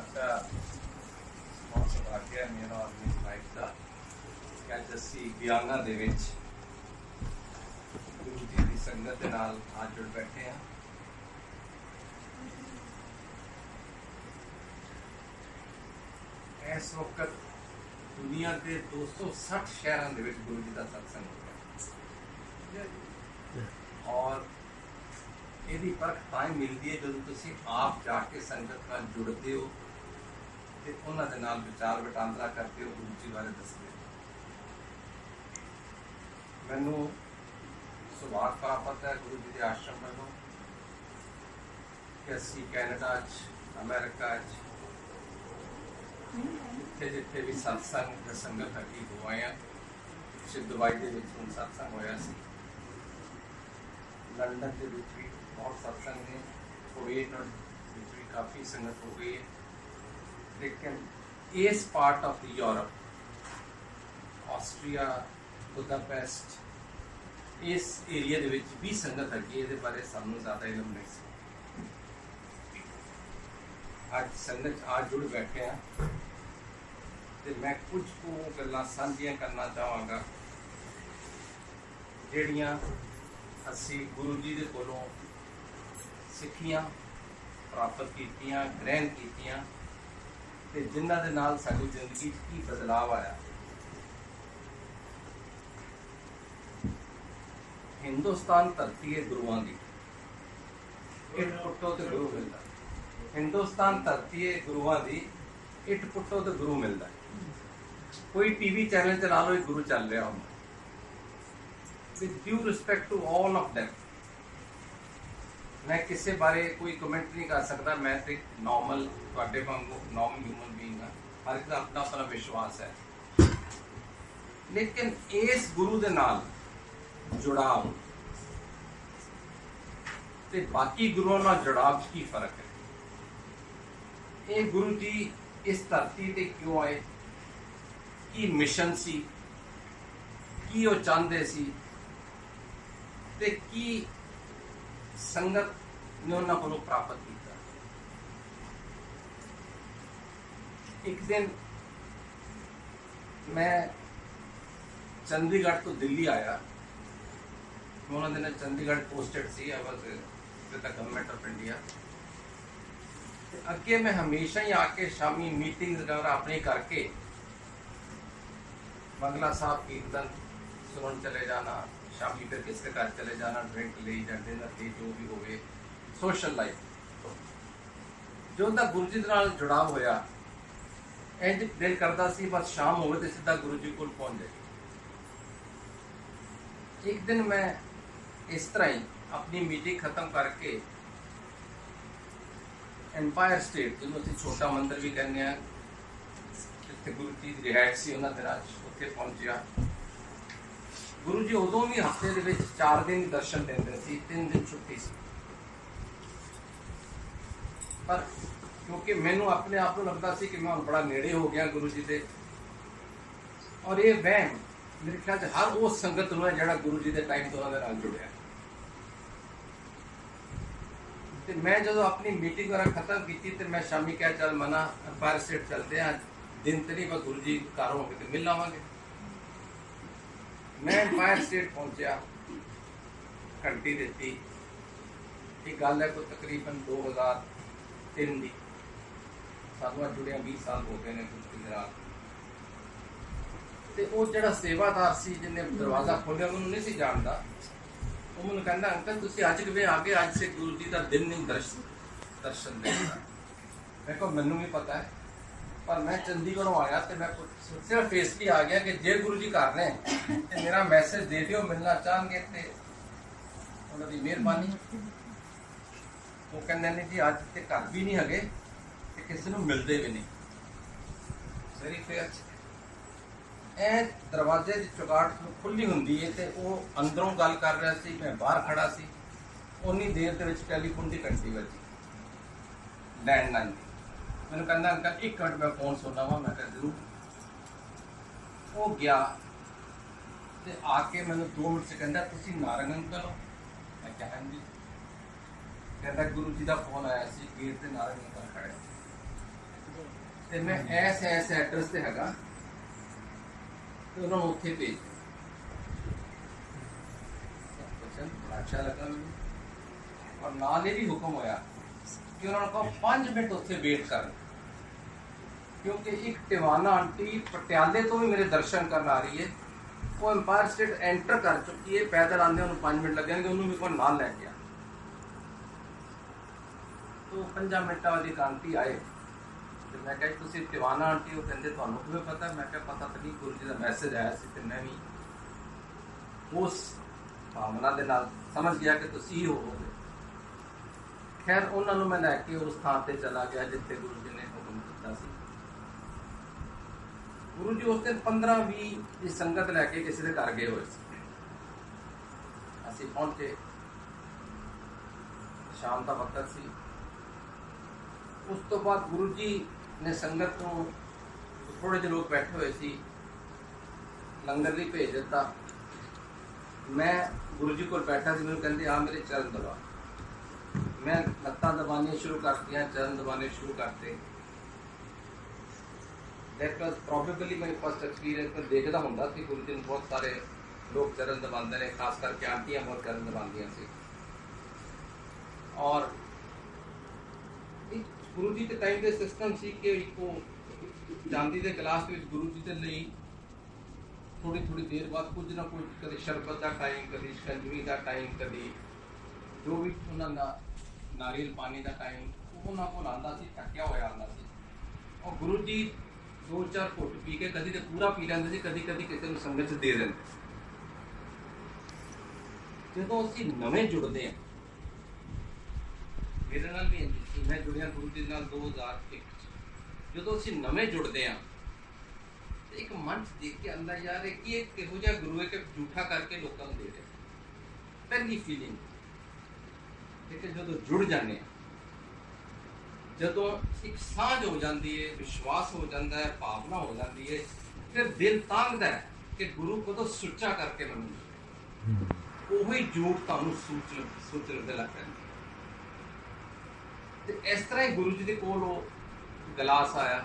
अच्छा बहुत सौभाग्य है मेरा और मेरी वाइफ का कि ਅੱਜ ਅਸੀਂ ਗਿਆਨਾ ਦੇ ਵਿੱਚ ਗੁਰੂ ਜੀ ਦੀ ਸੰਗਤ ਦੇ ਨਾਲ ਅੱਜ ਜੁੜ ਬੈਠੇ ਹਾਂ। ਇਸ ਵਕਤ ਦੁਨੀਆ ਦੇ 260 ਸ਼ਹਿਰਾਂ ਦੇ ਵਿੱਚ ਗੁਰੂ ਜੀ ਦਾ ਸਤਸੰਗ ਹੋ ਰਿਹਾ ਔਰ ਇਹਦੀ ਪਰਖ ਤਾਂ ਹੀ ਮਿਲਦੀ ਹੈ ਜਦੋਂ ਤੁਸੀਂ ਆਪ ਜਾ ਕੇ ਸੰਗਤ ਨਾਲ ਜੁੜਦੇ ਹੋ ਤੇ ਉਹਨਾਂ ਦੇ ਨਾਲ ਵਿਚਾਰ ਵਟਾਂਦਰਾ ਕਰਦੇ ਹੋ, ਗੁਰੂ ਜੀ ਬਾਰੇ ਦੱਸਦੇ ਹੋ। ਮੈਨੂੰ ਸੁਭਾਗ ਪ੍ਰਾਪਤ ਹੈ ਗੁਰੂ ਜੀ ਦੇ ਆਸ਼ਰਮ ਵੱਲੋਂ ਕਿ ਅਸੀਂ ਕੈਨੇਡਾ 'ਚ ਅਮਰੀਕਾ 'ਚ ਜਿੱਥੇ ਜਿੱਥੇ ਵੀ ਸਤਸੰਗ ਤੇ ਸੰਗਤ ਇਕੱਠੀ ਹੋ ਆਏ ਹਾਂ। ਪਿੱਛੇ ਦੁਬਈ ਦੇ ਵਿੱਚ ਹੁਣ ਸਤਸੰਗ ਹੋਇਆ ਸੀ, लंदन के ਵਿੱਚ भी बहुत सत्संग ने, कुवैत और ਵਿੱਚ भी काफ़ी संगत हो गई है। लेकिन इस part of Europe, Austria, Budapest, इस एरिया ਦੇ ਵਿੱਚ ਵੀ ਸੰਗਤ ਹੈਗੀ, ਇਹਦੇ ਬਾਰੇ ਸਾਨੂੰ ਜ਼ਿਆਦਾ ਇਲਮ ਨਹੀਂ ਸੀ। ਅੱਜ ਸੰਗਤ ਆ ਜੁੜ ਬੈਠੇ ਆ ਤੇ ਮੈਂ ਕੁਝ ਕੁ ਗੱਲਾਂ ਸਾਂਝੀਆਂ ਕਰਨਾ ਚਾਹਾਂਗਾ ਜਿਹੜੀਆਂ ਅਸੀਂ ਗੁਰੂ ਜੀ ਦੇ ਕੋਲੋਂ ਸਿੱਖੀਆਂ, ਪ੍ਰਾਪਤ ਕੀਤੀਆਂ, ਗ੍ਰਹਿਣ ਕੀਤੀਆਂ ਤੇ ਜਿਨ੍ਹਾਂ ਦੇ ਨਾਲ ਸਾਡੀ ਜ਼ਿੰਦਗੀ 'ਚ ਕੀ ਬਦਲਾਅ ਆਇਆ। ਹਿੰਦੁਸਤਾਨ ਧਰਤੀ ਹੈ ਗੁਰੂਆਂ ਦੀ, ਇੱਟ ਪੁੱਟੋ ਤੇ ਗੁਰੂ ਮਿਲਦਾ। ਹਿੰਦੁਸਤਾਨ ਧਰਤੀ ਹੈ ਗੁਰੂਆਂ ਦੀ, ਇੱਟ ਪੁੱਟੋ ਤੇ ਗੁਰੂ ਮਿਲਦਾ। ਕੋਈ ਟੀਵੀ ਚੈਨਲ ਚਲਾ ਲਓ, ਇੱਕ ਗੁਰੂ ਚੱਲ ਰਿਹਾ ਹੁੰਦਾ। With due respect to all of them, मैं किसी बारे कोई कमेंट नहीं कर सकता। मैं तो नॉर्मल ਤੁਹਾਡੇ ਵਾਂਗੂ नॉर्मल ह्यूमन बीइंग हाँ, हर एक का अपना अपना विश्वास है। लेकिन इस गुरु ਦੇ ਨਾਲ जुड़ाव ਤੇ ਬਾਕੀ ਗੁਰੂਆਂ ਨਾਲ जुड़ाव 'ਚ ਕੀ ਫਰਕ ਹੈ? ਇਹ ਗੁਰੂ ਜੀ ਇਸ ਧਰਤੀ ਤੇ ਕਿਉਂ ਆਏ? ਕੀ ਮਿਸ਼ਨ ਸੀ? ਕੀ ਉਹ ਚਾਹੁੰਦੇ ਸੀ ਤੇ ਕੀ ਸੰਗਤ ਨੇ ਉਹਨਾਂ ਕੋਲੋਂ ਪ੍ਰਾਪਤ ਕੀਤਾ? ਇੱਕ ਦਿਨ ਮੈਂ ਚੰਡੀਗੜ੍ਹ ਤੋਂ ਦਿੱਲੀ ਆਇਆ। ਉਹਨਾਂ ਦਿਨ Chandigarh posted C, I was with the government of India. ਤੇ ਅੱਗੇ ਮੈਂ ਹਮੇਸ਼ਾ ਹੀ ਆ ਕੇ ਸ਼ਾਮੀ ਮੀਟਿੰਗ ਵਗੈਰਾ ਆਪਣੀ ਕਰਕੇ ਬੰਗਲਾ ਸਾਹਿਬ ਕੀਰਤਨ ਸੁਣਨ ਚਲੇ ਜਾਣਾ, शामी फिर किसके घर चले जाना, ड्रिंक ले या डिनर ले, जो भी होवे सोशल लाइफ। जो उनका गुरु जी दे नाल जुड़ाव होया, इंज दिल करता सी बस शाम होवे ते सीधा गुरु जी कोल पहुंच जाए। एक दिन मैं इस तरह ही अपनी मीटिंग खत्म करके एम्पायर स्टेट, जिन्होंने असीं छोटा मंदिर भी कहने हैं, जिथे गुरु जी दी रिहाइश सी उन्हां दे नाल उत्थे पहुंचिया। गुरु जी उदों भी हफ्ते दे विच 4 दिन दर्शन देंदे सी, 3 दिन छुट्टी सी। पर क्योंकि मैनू अपने आप को लगता सी कि मैं बड़ा नेड़े हो गया गुरु जी दे, और ये वहम मेरे ख्याल से हर उस संगत नूं है जिहड़ा गुरु जी दे टाइम तो उन्हां दे नाल जुड़िया। ते मैं जदों अपनी मीटिंग वगैरह खत्म की ते मैं शामी कहा चल मना एम्पायर स्टेट चलते हैं, दिन तो नहीं, मैं गुरु जी घर होंगे तो मिल आवांगे। मैं एम्पायर स्टेट पहुंचा, घंटी दी। एक गल है कोई तकरीबन 2003 की, सानू जुड़िया 20 साल हो गए ने गुरु जी नाल। ते वो जिहड़ा सेवादार सी जिन्हें दरवाजा खोलिया उन्होंने नहीं सी जानदा। वो मैनूं कहंदा अंकल तुसीं अज किवें आ गए, अज से गुरु जी का दिन नहीं दर्शन देगा। मैं कहा मैनूं भी पता है, पर मैं चंडीगढ़ों आया तो मैं सिर्फ इसलिए आ गया कि जे गुरु जी कर रहे हैं तो मेरा मैसेज दे दियो, मिलना चाहेंगे तो उन्होंने मेहरबानी। वो कहते नहीं जी अज तो घर भी नहीं है तो किसी को मिलते भी नहीं। Very fair. ए दरवाजे की चुगाट खुली होंगी है तो वो अंदरों गल कर रहा सी, मैं बाहर खड़ा सी। उन्नी देर के टैलीफोन की घंटी बजी, लैंडलाइन की। मैंने कहना अंकल 1 मिनट मैं फोन सुनना वा। मैं कहा जरूर। वो गया तो आके मैंने 2 मिनट से कहता तुसीं नारंग अंकल हो? मैं क्या हाँ जी। कहता गुरु जी का फोन आया सी, गेट से नारंग अंकल खड़े। ਤੇ ਮੈਂ ਐਸ ਐਡਰੈਸ ਤੇ ਹੈਗਾ ਤੇ ਉਹਨਾਂ ਨੂੰ ਉੱਥੇ ਭੇਜ ਬੜਾ ਅੱਛਾ ਲੱਗਾ ਮੈਨੂੰ। ਔਰ ਨਾਲ ਇਹ ਵੀ ਹੁਕਮ ਹੋਇਆ ਕਿ ਉਹਨਾਂ ਨੂੰ ਕਹੋ 5 ਮਿੰਟ ਉੱਥੇ ਵੇਟ ਕਰਨ, ਕਿਉਂਕਿ ਇੱਕ ਟਿਵਾਨਾ ਆਂਟੀ ਪਟਿਆਲੇ ਤੋਂ ਵੀ ਮੇਰੇ ਦਰਸ਼ਨ ਕਰਨ ਆ ਰਹੀ ਹੈ। ਉਹ ਐम्पायर स्टेट एंटर कर चुकी है, पैदल आने उन्होंने 5 मिनट लगेंगे, उन्होंने मेरे को नाल लै गया। तो 5 मिनटा वाली एक आंटी आए तो मैं कहा तुसी टिवाना आंटी हो? कहते तुहानू किवें पता? मैं कहा पता तो नहीं, गुरु जी का मैसेज आया सी ते मैं भी उस भावना दे नाल समझ गया कि तुसी ही होवोगे। खैर उन्होंने मैं लैके उस थां ते चला गया जिथे गुरु जी ने हुक्म दिता सी। गुरु जी उस दिन 15-20 की संगत लैके किसी के घर गए हुए थे। असीं पहुंचे, शाम का वक्त सी। उस तो बाद गुरु जी ने संगत को थोड़े जो लोग बैठे हुए सी लंगर भी भेज दिता। मैं गुरु जी को बैठा सी, मैंने कहते आ मेरे चरण दबा। मैं लत्तां दबानियां शुरू कर दियां, चरण दबाने शुरू करते। That was probably my first experience. मैं देखता होंदा सी गुरु जी बहुत सारे लोग चरण दबाते हैं, खास करके आंटियां बहुत चरण दबादियां सी। और गुरु जी के टाइम के सिस्टम सी कि चांदी के गिलास में गुरु जी के लिए थोड़ी थोड़ी देर बाद कुछ ना कुछ, कभी शरबत का टाइम, कभी शिकंजवी का टाइम, कभी जो भी उन्होंने नारियल पानी का टाइम उन्होंने को आंदा सी, ढक्या हुआ आंदा सी। और गुरु जी 2-4 घुट पी के कभी तो पूरा पी लेंदे सी, कभी कभी किसी को संगत दे देंगे। जो असीं नवें जुड़ते हैं, मेरे नाल भी इंज सी, मैं जुड़िया गुरु जी नाल 2001 जो असीं नवें जुड़ते हैं तो एक मन च देख के आंदा यार कि एक किहो जिहा गुरु है कि झूठा करके लोगों को दे रहे। पहली फीलिंग। लेकिन जो जुड़ जाने, जो एक साझ हो जाती है, विश्वास हो जाता है, भावना हो जाती है, फिर दिल तांगदा है कि गुरु को तो सुच्चा करके मनूंगा, वही झूठ तुहानूं सोचण लग पैंदा। इस तरह ही गुरु जी के कोल गिलास आया,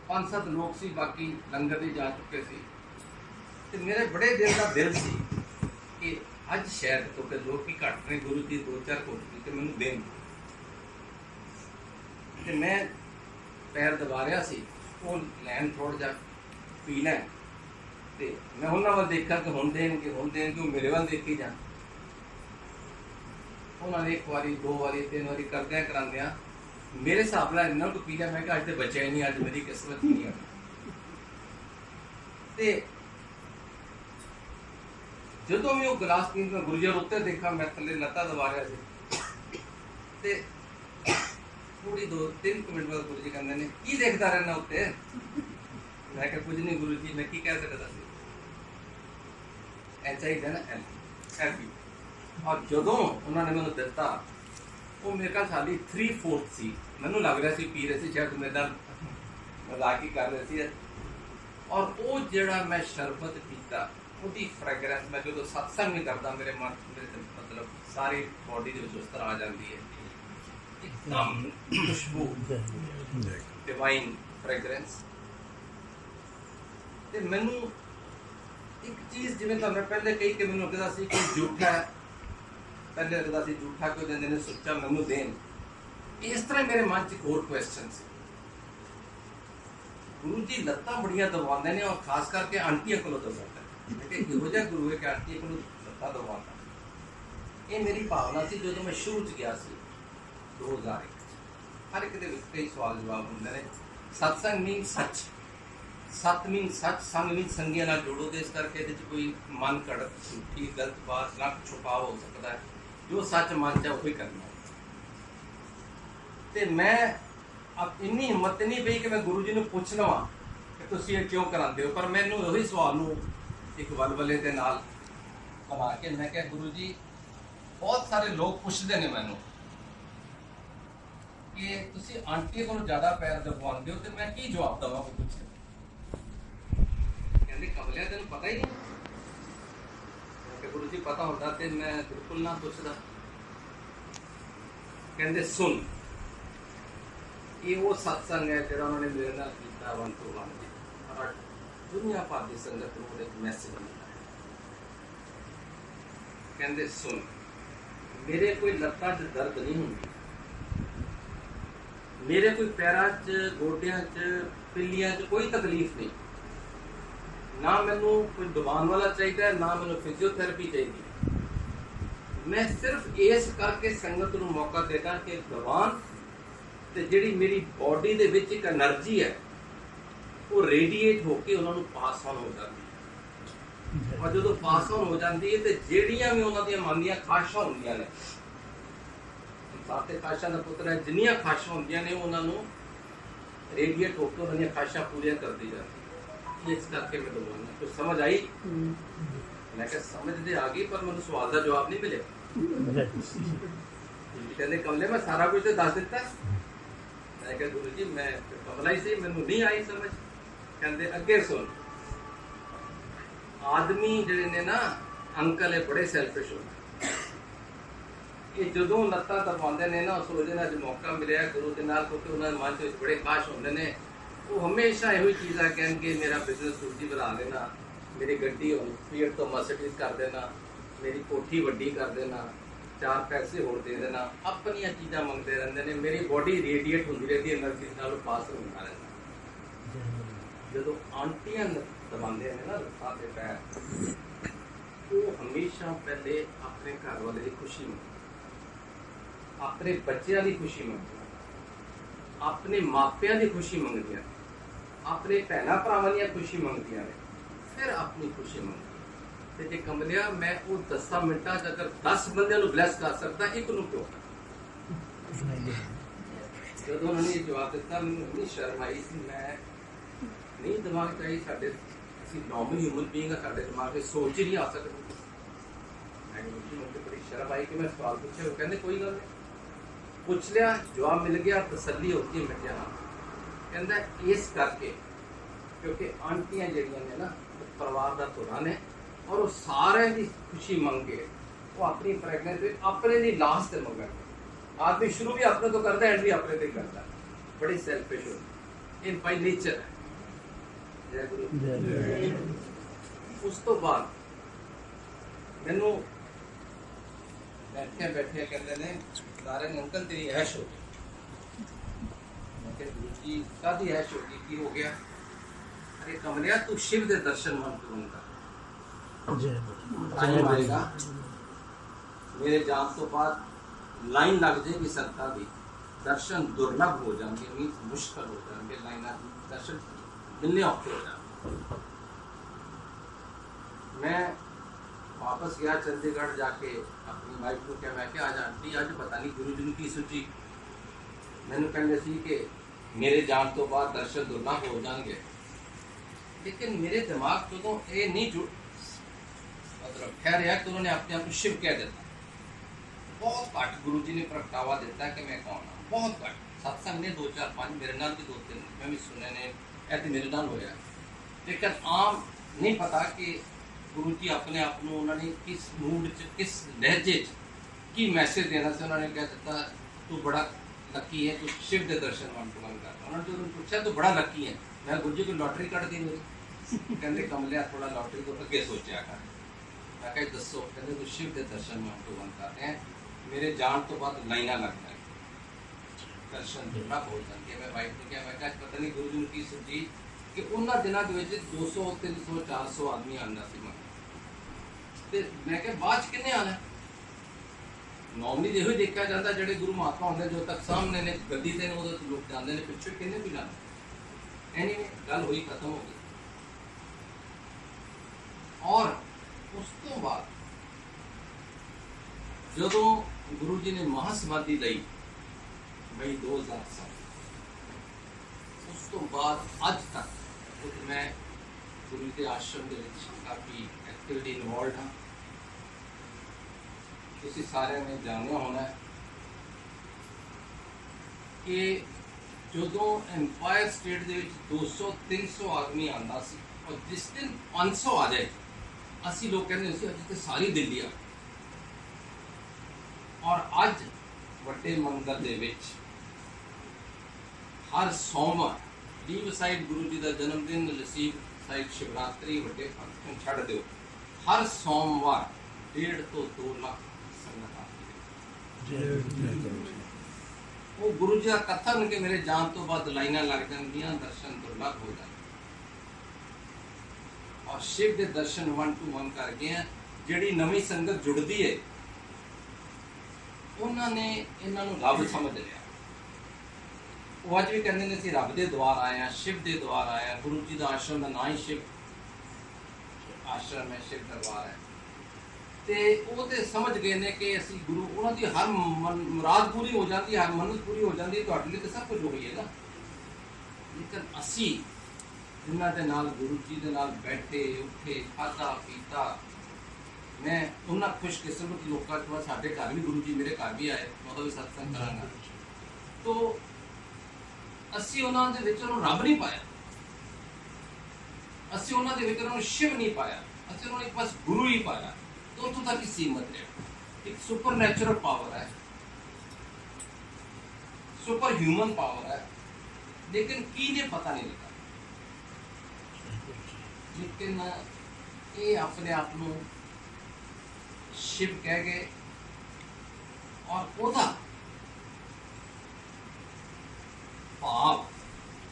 5-7 लोग सी, बाकी लंगर भी जा चुके सी। ते मेरे बड़े दिल का दिल सी कि अज शायद क्योंकि लोग ही घट ने, गुरु जी 2-4 घुट पी के मैनूं देण। ते मैं पैर दबा रहा सी, वो लैन थोड़ा जा पीना है। ते मैं उन्होंने वाल देखा कि हुण देणगे, वो मेरे वाल देखी जाण। उन्होंने 1 बारी 2 बारी 3 बारी करद्या करांदियां मेरे हिसाब नाल इन्ना कुछ पी लिया। मैं अज तो बचा ही नहीं, अज मेरी किस्मत नहीं है। ते जदों मैं वो गिलास पीन में गुरु जी उत्ते देखा, मैं थले लत्ता दबा रहा सी। ते थोड़ी 2-3 मिनट बाद गुरु जी कहते हैं की देखता रहना उत्ते? मैं क्या कुछ नहीं गुरु जी, मैं की कह सकता सी। ऐ चाहिए ना हैप्पी। और जदों उन्होंने मैंने दिता वो मेरे ख्याल साली 3/4 सी। मैनू लग रहा सी पी रहे थे, शायद मेरे नाल मजाक ही कर रहे थे। और वो जिहड़ा मैं शरबत पीता उसकी फ्रैगरेंस, मैं जो सत्संग नहीं करता मेरे मन मेरे मतलब सारी बॉडी के उस तरह आ जाती है, एकदम खुशबू, डिवाइन फ्रैगरेंस। ते मैनू एक चीज़ जिवें तुहानूं पहले कही कि मैनूं लगदा सी कि झूठा है, पहले लगता सी झूठा क्यों देंदे ने, सच्चा मैनूं देन। इस तरह मेरे मन च एक होर क्वेश्चन सी। गुरु जी लत्तां बड़ियां दबाते हैं और खास करके आंटियां को दबाता है। किहो जिहा गुरु है कि आंटियां को लत्तां दबाता। ये मेरी भावना सी जो मैं शुरू च गया सी 2001। हर एक दे विच कई सवाल जवाब होंदे ने। सत्संग मीन सच, सत मीन सच, संग मीन संगिया नाल जोड़ो। तो इस करके इहदे च कोई मन घड़त झूठी गलत बात ना छुपाव हो सकता है। जो सच मन च वही करना। तो मैं अब इन्नी हिम्मत नहीं पई कि मैं गुरु जी ने पूछ लवां कि तुसीं ये क्यों करांदे हो। पर मैनूं उही सवाल नूं एक वलवले दे नाल बना के मैं कहा गुरु जी बहुत सारे लोग पुछदे ने मैनूं कि तुसीं आंटी को ज़्यादा पैर दबवांदे हो, तो मैं की जवाब देवां? कोई पुछे कहंदे कमलिया तैनूं पता ही नहीं। कि गुरु जी पता होता तो मैं बिल्कुल ना पुछदा। कहंदे सुन, ये वो सत्संग है जो उन्होंने मेरे नाल कीता वन टू वन और दुनिया भर की संगत को एक मैसेज मिलता है। कहते सुन मेरे कोई लत्तां च दर्द नहीं होंदी, मेरे कोई पैरां च गोडियां च पिल्लियां च कोई तकलीफ नहीं, ना मैनू कोई दबाने वाला चाहिए ना मैनू फिजियोथेरेपी चाहिए। मैं सिर्फ इस करके संगत को मौका देगा कि दबान ते जिहड़ी मेरी बॉडी दे विच एक एनर्जी है वो रेडिएट होके उन्होंने पास ऑन हो जाती है और जो पास ऑन हो जाती है तो जिहड़ियां भी उन्होंने मन दी खाशां होंदियां ने साते खाशां दा पुत्र है जिन्नियां खाशां होंदियां ने उन्होंने रेडिएट होकर उन्होंने खाशां पूरियां कर दी जाती। इस करके मैं बोलना कुछ समझ आई? मैं क्या समझ दे आ गई पर मैंने सवाल का जवाब नहीं मिले। कहने कमले मैं सारा कुछ तो दस दिता। मैं क्या गुरु जी मैं कमला ही सी मैनू नहीं आई समझ। कहते अगे सुन आदमी जिहड़े ने ना अंकल है बड़े सैल्फिश होंदे ये जो लत्तां दबाते हैं ना सोचते हैं अज मौका मिले गुरु के नाल क्योंकि उन्होंने मन च बड़े काश होंदे ने वो हमेशा यो चीज़ा कह के मेरा बिजनेस दूजी बढ़ा देना, मेरी गड्डी फीएट तो मर्सिडीज कर देना, मेरी कोठी वड्डी कर देना, 4 पैसे होर दे देना, अपन चीज़ा मंगते रहते हैं। मेरी बॉडी रेडिएट होती रहती है एनर्जी नाल पास होता रहता। जो आंटियां दबाते हैं ना लत्तां ते पैर वो हमेशा पहले अपने घर वाले की खुशी मंगते, अपने बच्चों की खुशी मंगते, अपने मापिया की खुशी मंगदियां, अपने भैन भरावां की खुशी मंगदियां ने, फिर अपनी खुशी मंगदी। जे कमलिया मैं वो 10 मिनटां अगर 10 बंदियां ब्लैस कर सकता एक नूं क्यों? जो उन्होंने जवाब दिता मैंने शर्म आई सी, मैं नहीं दिमाग चाहिए साढ़े असीं नॉर्मल ह्यूमन बीइंग साढ़े दिमाग में सोच ही नहीं आ सकती। मुझे बड़ी शर्म आई कि मैं सवाल पूछे, वो कहते कोई गल नहीं पूछ लिया जवाब मिल गया तसल्ली होती है। मैं क्या कहता इस करके क्योंकि आंटियां जड़ियां ने ना परिवार का धुरा ने और वो सारे की खुशी मंग के वो अपनी प्रेगनेंसी अपने दी लास्ट से मंगन। आदमी शुरू भी अपने तो करता है एंड भी अपने तो करता है, बड़ी सेल्फिश होती इन बाई नेचर है। जय गुरु। उस तो बाद मैनू बैठे बैठे कहते ने सारे अंकल तेरी ऐश हो गई। मैं कहा गुरु जी कादी ऐश होगी की हो गया? अरे कमलिया तू शिव के दर्शन मन करूंगा मेरे जान तो बाद लाइन लग जाएगी संगतां दी, दर्शन दुर्लभ हो जाएंगे, मीन्स मुश्किल हो जाएंगे, लाइन दर्शन मिलने औखे हो जाएंगे। मैं वापस गया चंडीगढ़ जाके अपनी वाइफ को क्या मैं क्या आज आंटी अज पता नहीं गुरु जी ने की सोची। मैंने कहते सी कि मेरे जान तो बाद दर्शन दुर्लभ हो जाएंगे, लेकिन मेरे दिमाग जो ये नहीं जुड़ मतलब खैर है कि उन्होंने अपने आप को शिव कह देता। बहुत घट गुरु जी ने प्रगटावा दिता कि मैं कौन हाँ, बहुत घट सत्संग ने 2 4 5 मेरे नाल भी 2 3 मैं भी सुने ने ऐसे मेरे नाल होया, लेकिन आम नहीं पता कि गुरु जी अपने आप को उन्होंने किस मूड च किस लहजे की मैसेज देना से उन्होंने कह दिता तू बड़ा लकी है, तू शिव के दर्शन मन को मन करता। उन्होंने जो पूछा तू बड़ा लकी है, मैं गुरु जी को लॉटरी कट दी मेरी। कहते कमलिया थोड़ा लॉटरी को अगे सोचा कर। मैं कहा दसो, कहते तू शिव के दर्शन मन को मन करते हैं, मेरे जान तो बाद लाइना लग जाए दर्शन दुर्लभ हो जाएंगे। मैं वाइफ को क्या मैं कहा पता नहीं गुरु जी ने की सोची कि उन्होंने दिनों के 200 300 400 आदमी आना सी मैं क्या बाद किन्ने आना। नॉर्मली यो देखा जाता जोड़े गुरु महात्मा होंगे जो तक सामने ने गद्दी से लोग जाते हैं पिछले किन्ने भी लाना। एनी गल हुई खत्म हो गई। और उस तो बाद जो गुरु जी ने महासमाधि ली मई 2007 उस तो बाद अज तक तो मैं गुरु के आश्रम के काफ़ी एक्टिविटी इन्वॉल्व हाँ। तुसी सारे ने जानिया होना है कि जो एम्पायर स्टेट के 200-300 आदमी आता सी और जिस दिन 500 आ जाए असी लोग कहते अज तो सारी दिल्ली आ। और अज वड्डे मंदिर दे विच हर सोमवार लीव साइड गुरु जी का जन्मदिन, लसीब साइड शिवरात्रि, वड्डे फंक्शन छड़ दो, हर सोमवार 1.5 तो 2 लाख संगत आती है। वो गुरु जी का कथन कि मेरे जान तो बाद लाइना लग जाएंगियां, दर्शन दुर्लभ हो जाते और शिव के दर्शन 1 to 1 कर गए हैं। जिहड़ी नवी संगत जुड़ती है उन्होंने इन्हों रब समझ लिया। वो अज भी कहते हैं असं रब के द्वार आए हैं, शिव के द्वार आए हैं। गुरु जी का आश्रम का ना ही शिव आश्रम है, शिव दरबार है। तो वो तो समझ गए ने कि असी गुरु उन्होंने हर मुराद पूरी हो जाती है, हर मन्नत पूरी हो जाती है, तो लिए तो सब कुछ हो गई है ना। लेकिन असी जिन्हों के नाल गुरु जी के नाल बैठे उठे खाधा पीता, मैं उन्होंने खुशकिस्मत लोगों को साढ़े घर भी गुरु जी मेरे घर भी आए, मैं भी सत्संग करांगा, तो असी उन्होंने रब नहीं पाया, असी उन्होंने शिव नहीं पाया, असी उन्होंने बस गुरु ही पाया। तो उतों तक ही सीमित रहे। एक सुपर नैचुरल पावर है, सुपर ह्यूमन पावर है, लेकिन की ने पता नहीं लगा। लेकिन ये अपने आप को शिव कह गए और ओदा भाव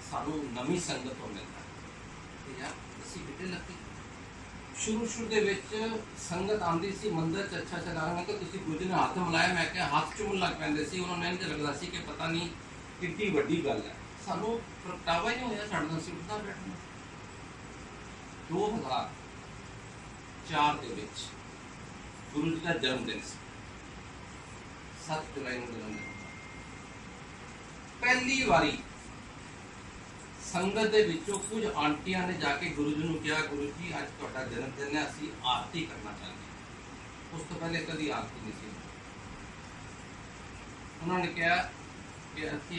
सानू नवी संगत तो मिलता है। यार असी कितने लगे शुरू के विच संगत आती सी मंदिर च, अच्छा चलांगे तो तुसी गुरु जी ने हाथ मिलाया, मैं क्या हाथ चुमन लग पैंदे सी। उन्होंने इंज लगता सी कि पता नहीं कितनी वड्डी गल है। सानू प्रगटावा ही नहीं होया, साडे नाल उठना बैठना। 2004 ਦੇ ਵਿੱਚ गुरु जी का जन्मदिन से 7 जुलाई को जन्मदिन। पहली बारी संगत के विचों कुछ आंटियां ने जाके गुरु जी को कहा, गुरु जी अज तुहाडा जन्मदिन है, असी आरती करना चाहते हैं। उस तो पहले कभी आरती नहीं सी। उन्होंने कहा कि असी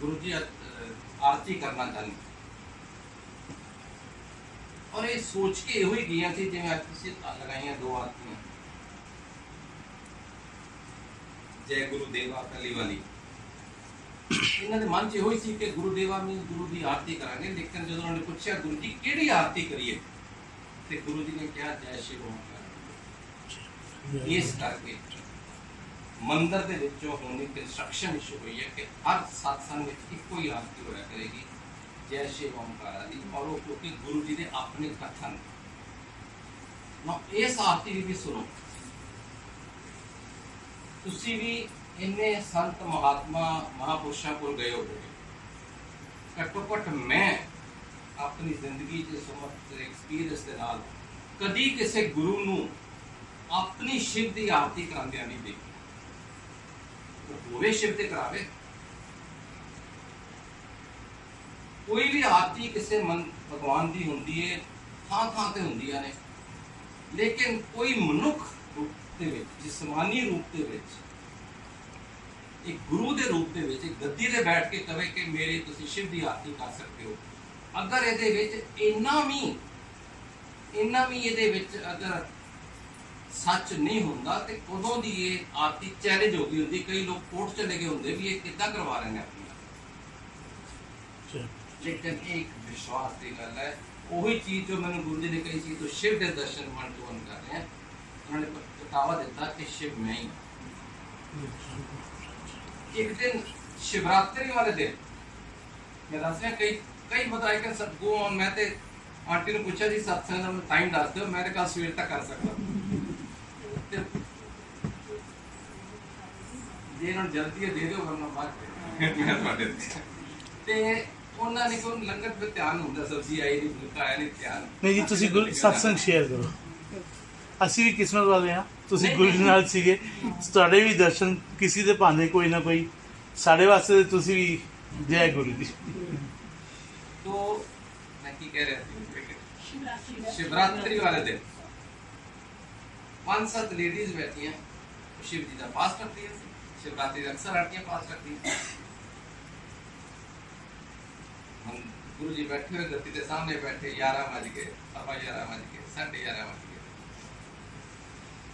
गुरु जी आरती करना चाहते हैं। और ये सोच के यो ही गई थी जिवें असीं लगाई 2 आरतियां, जय गुरुदेवा पहली वाली। इन्होंने मन च यो ही सी कि गुरुदेवा मीन गुरु की आरती करांगे। लेकिन जो उन्होंने पूछा गुरु जी किहड़ी आरती करिए, तो गुरु जी ने कहा जय शिव ओंकार। इस करके मंदिर के विचों होने की इंस्ट्रक्शन इशू हुई है कि हर सत्संग में एको ही आरती होया करेगी जय शिव ओंकार दी। और वो क्योंकि गुरु जी ने अपने कथन इस आरती भी सुनो। तुसी भी इन्ने संत महात्मा महापुरुषों को गए हो, घट्टो घट मैं अपनी जिंदगी के समर्थ एक्सपीरियंस के नाल कदी किसी गुरु नूं अपनी शिव की आरती करांदियां नहीं देखी। वो होवे शिव ते करावे, कोई भी आरती किसी मन भगवान की होंदी है, थां थां ते होंदियां ने। लेकिन कोई मनुख रूप दे विच, जिस्मानी रूप दे विच, एक गुरु के रूप के एक गद्दी से बैठ के कहे कि मेरी तुसी शिव की आरती कर सकते हो। अगर ये इन्ना भी ये अगर सच नहीं होंदा तो उदों की ये आरती चैलेंज हो गई होंदी। कई लोग कोर्ट चले गए होंगे भी ये कितना करवा रहे हैं अपनी। लेकिन एक विश्वास की गल है, वही चीज़ जो मैंने गुरु जी ने कही थी, तो शिव के दर्शन 1 to 1 कर रहे हैं। उन्होंने बतावा दिता कि शिव मैं ही। एक दिन शिवरात्रि वाले दिन मैं दस रहा, कई बताए कि सब गो ऑन। मैं आंटी ने पूछा जी सत्संग का टाइम दस दो, मैं कल सवेर तक कर सकता जे उन्होंने जल्दी दे दो वरना बाद उन्होंने को लंगर पे ध्यान होंदा, सब्जी आई नहीं, फुलका आया नहीं, ध्यान नहीं जी। तुसी सत्संग शेयर करो, ਅਸੀਂ ਵੀ किस्मत वाले हाँ। ਤੁਸੀਂ ਗੁਰੂ ਜੀ ਨਾਲ ਸੀਗੇ, ਤੁਹਾਡੇ ਵੀ ਦਰਸ਼ਨ ਕਿਸੇ ਦੇ ਭਾਣੇ ਕੋਈ ਨਾ ਕੋਈ ਸਾਡੇ ਵਾਸਤੇ ਤੁਸੀਂ ਵੀ ਜੈ ਗੁਰੂ ਜੀ। तो मैं की कह रहा था, शिवरात्रि वाले दिन 5-7 लेडीज बैठी हैं, शिव जी का पास रखती है। शिवरात्रि अक्सर आंटियां पास रखती हैं। गुरु जी बैठे हुए गद्दी के सामने बैठे, 11 बज गए, 11:15 बज गए, 11:30 बज गए।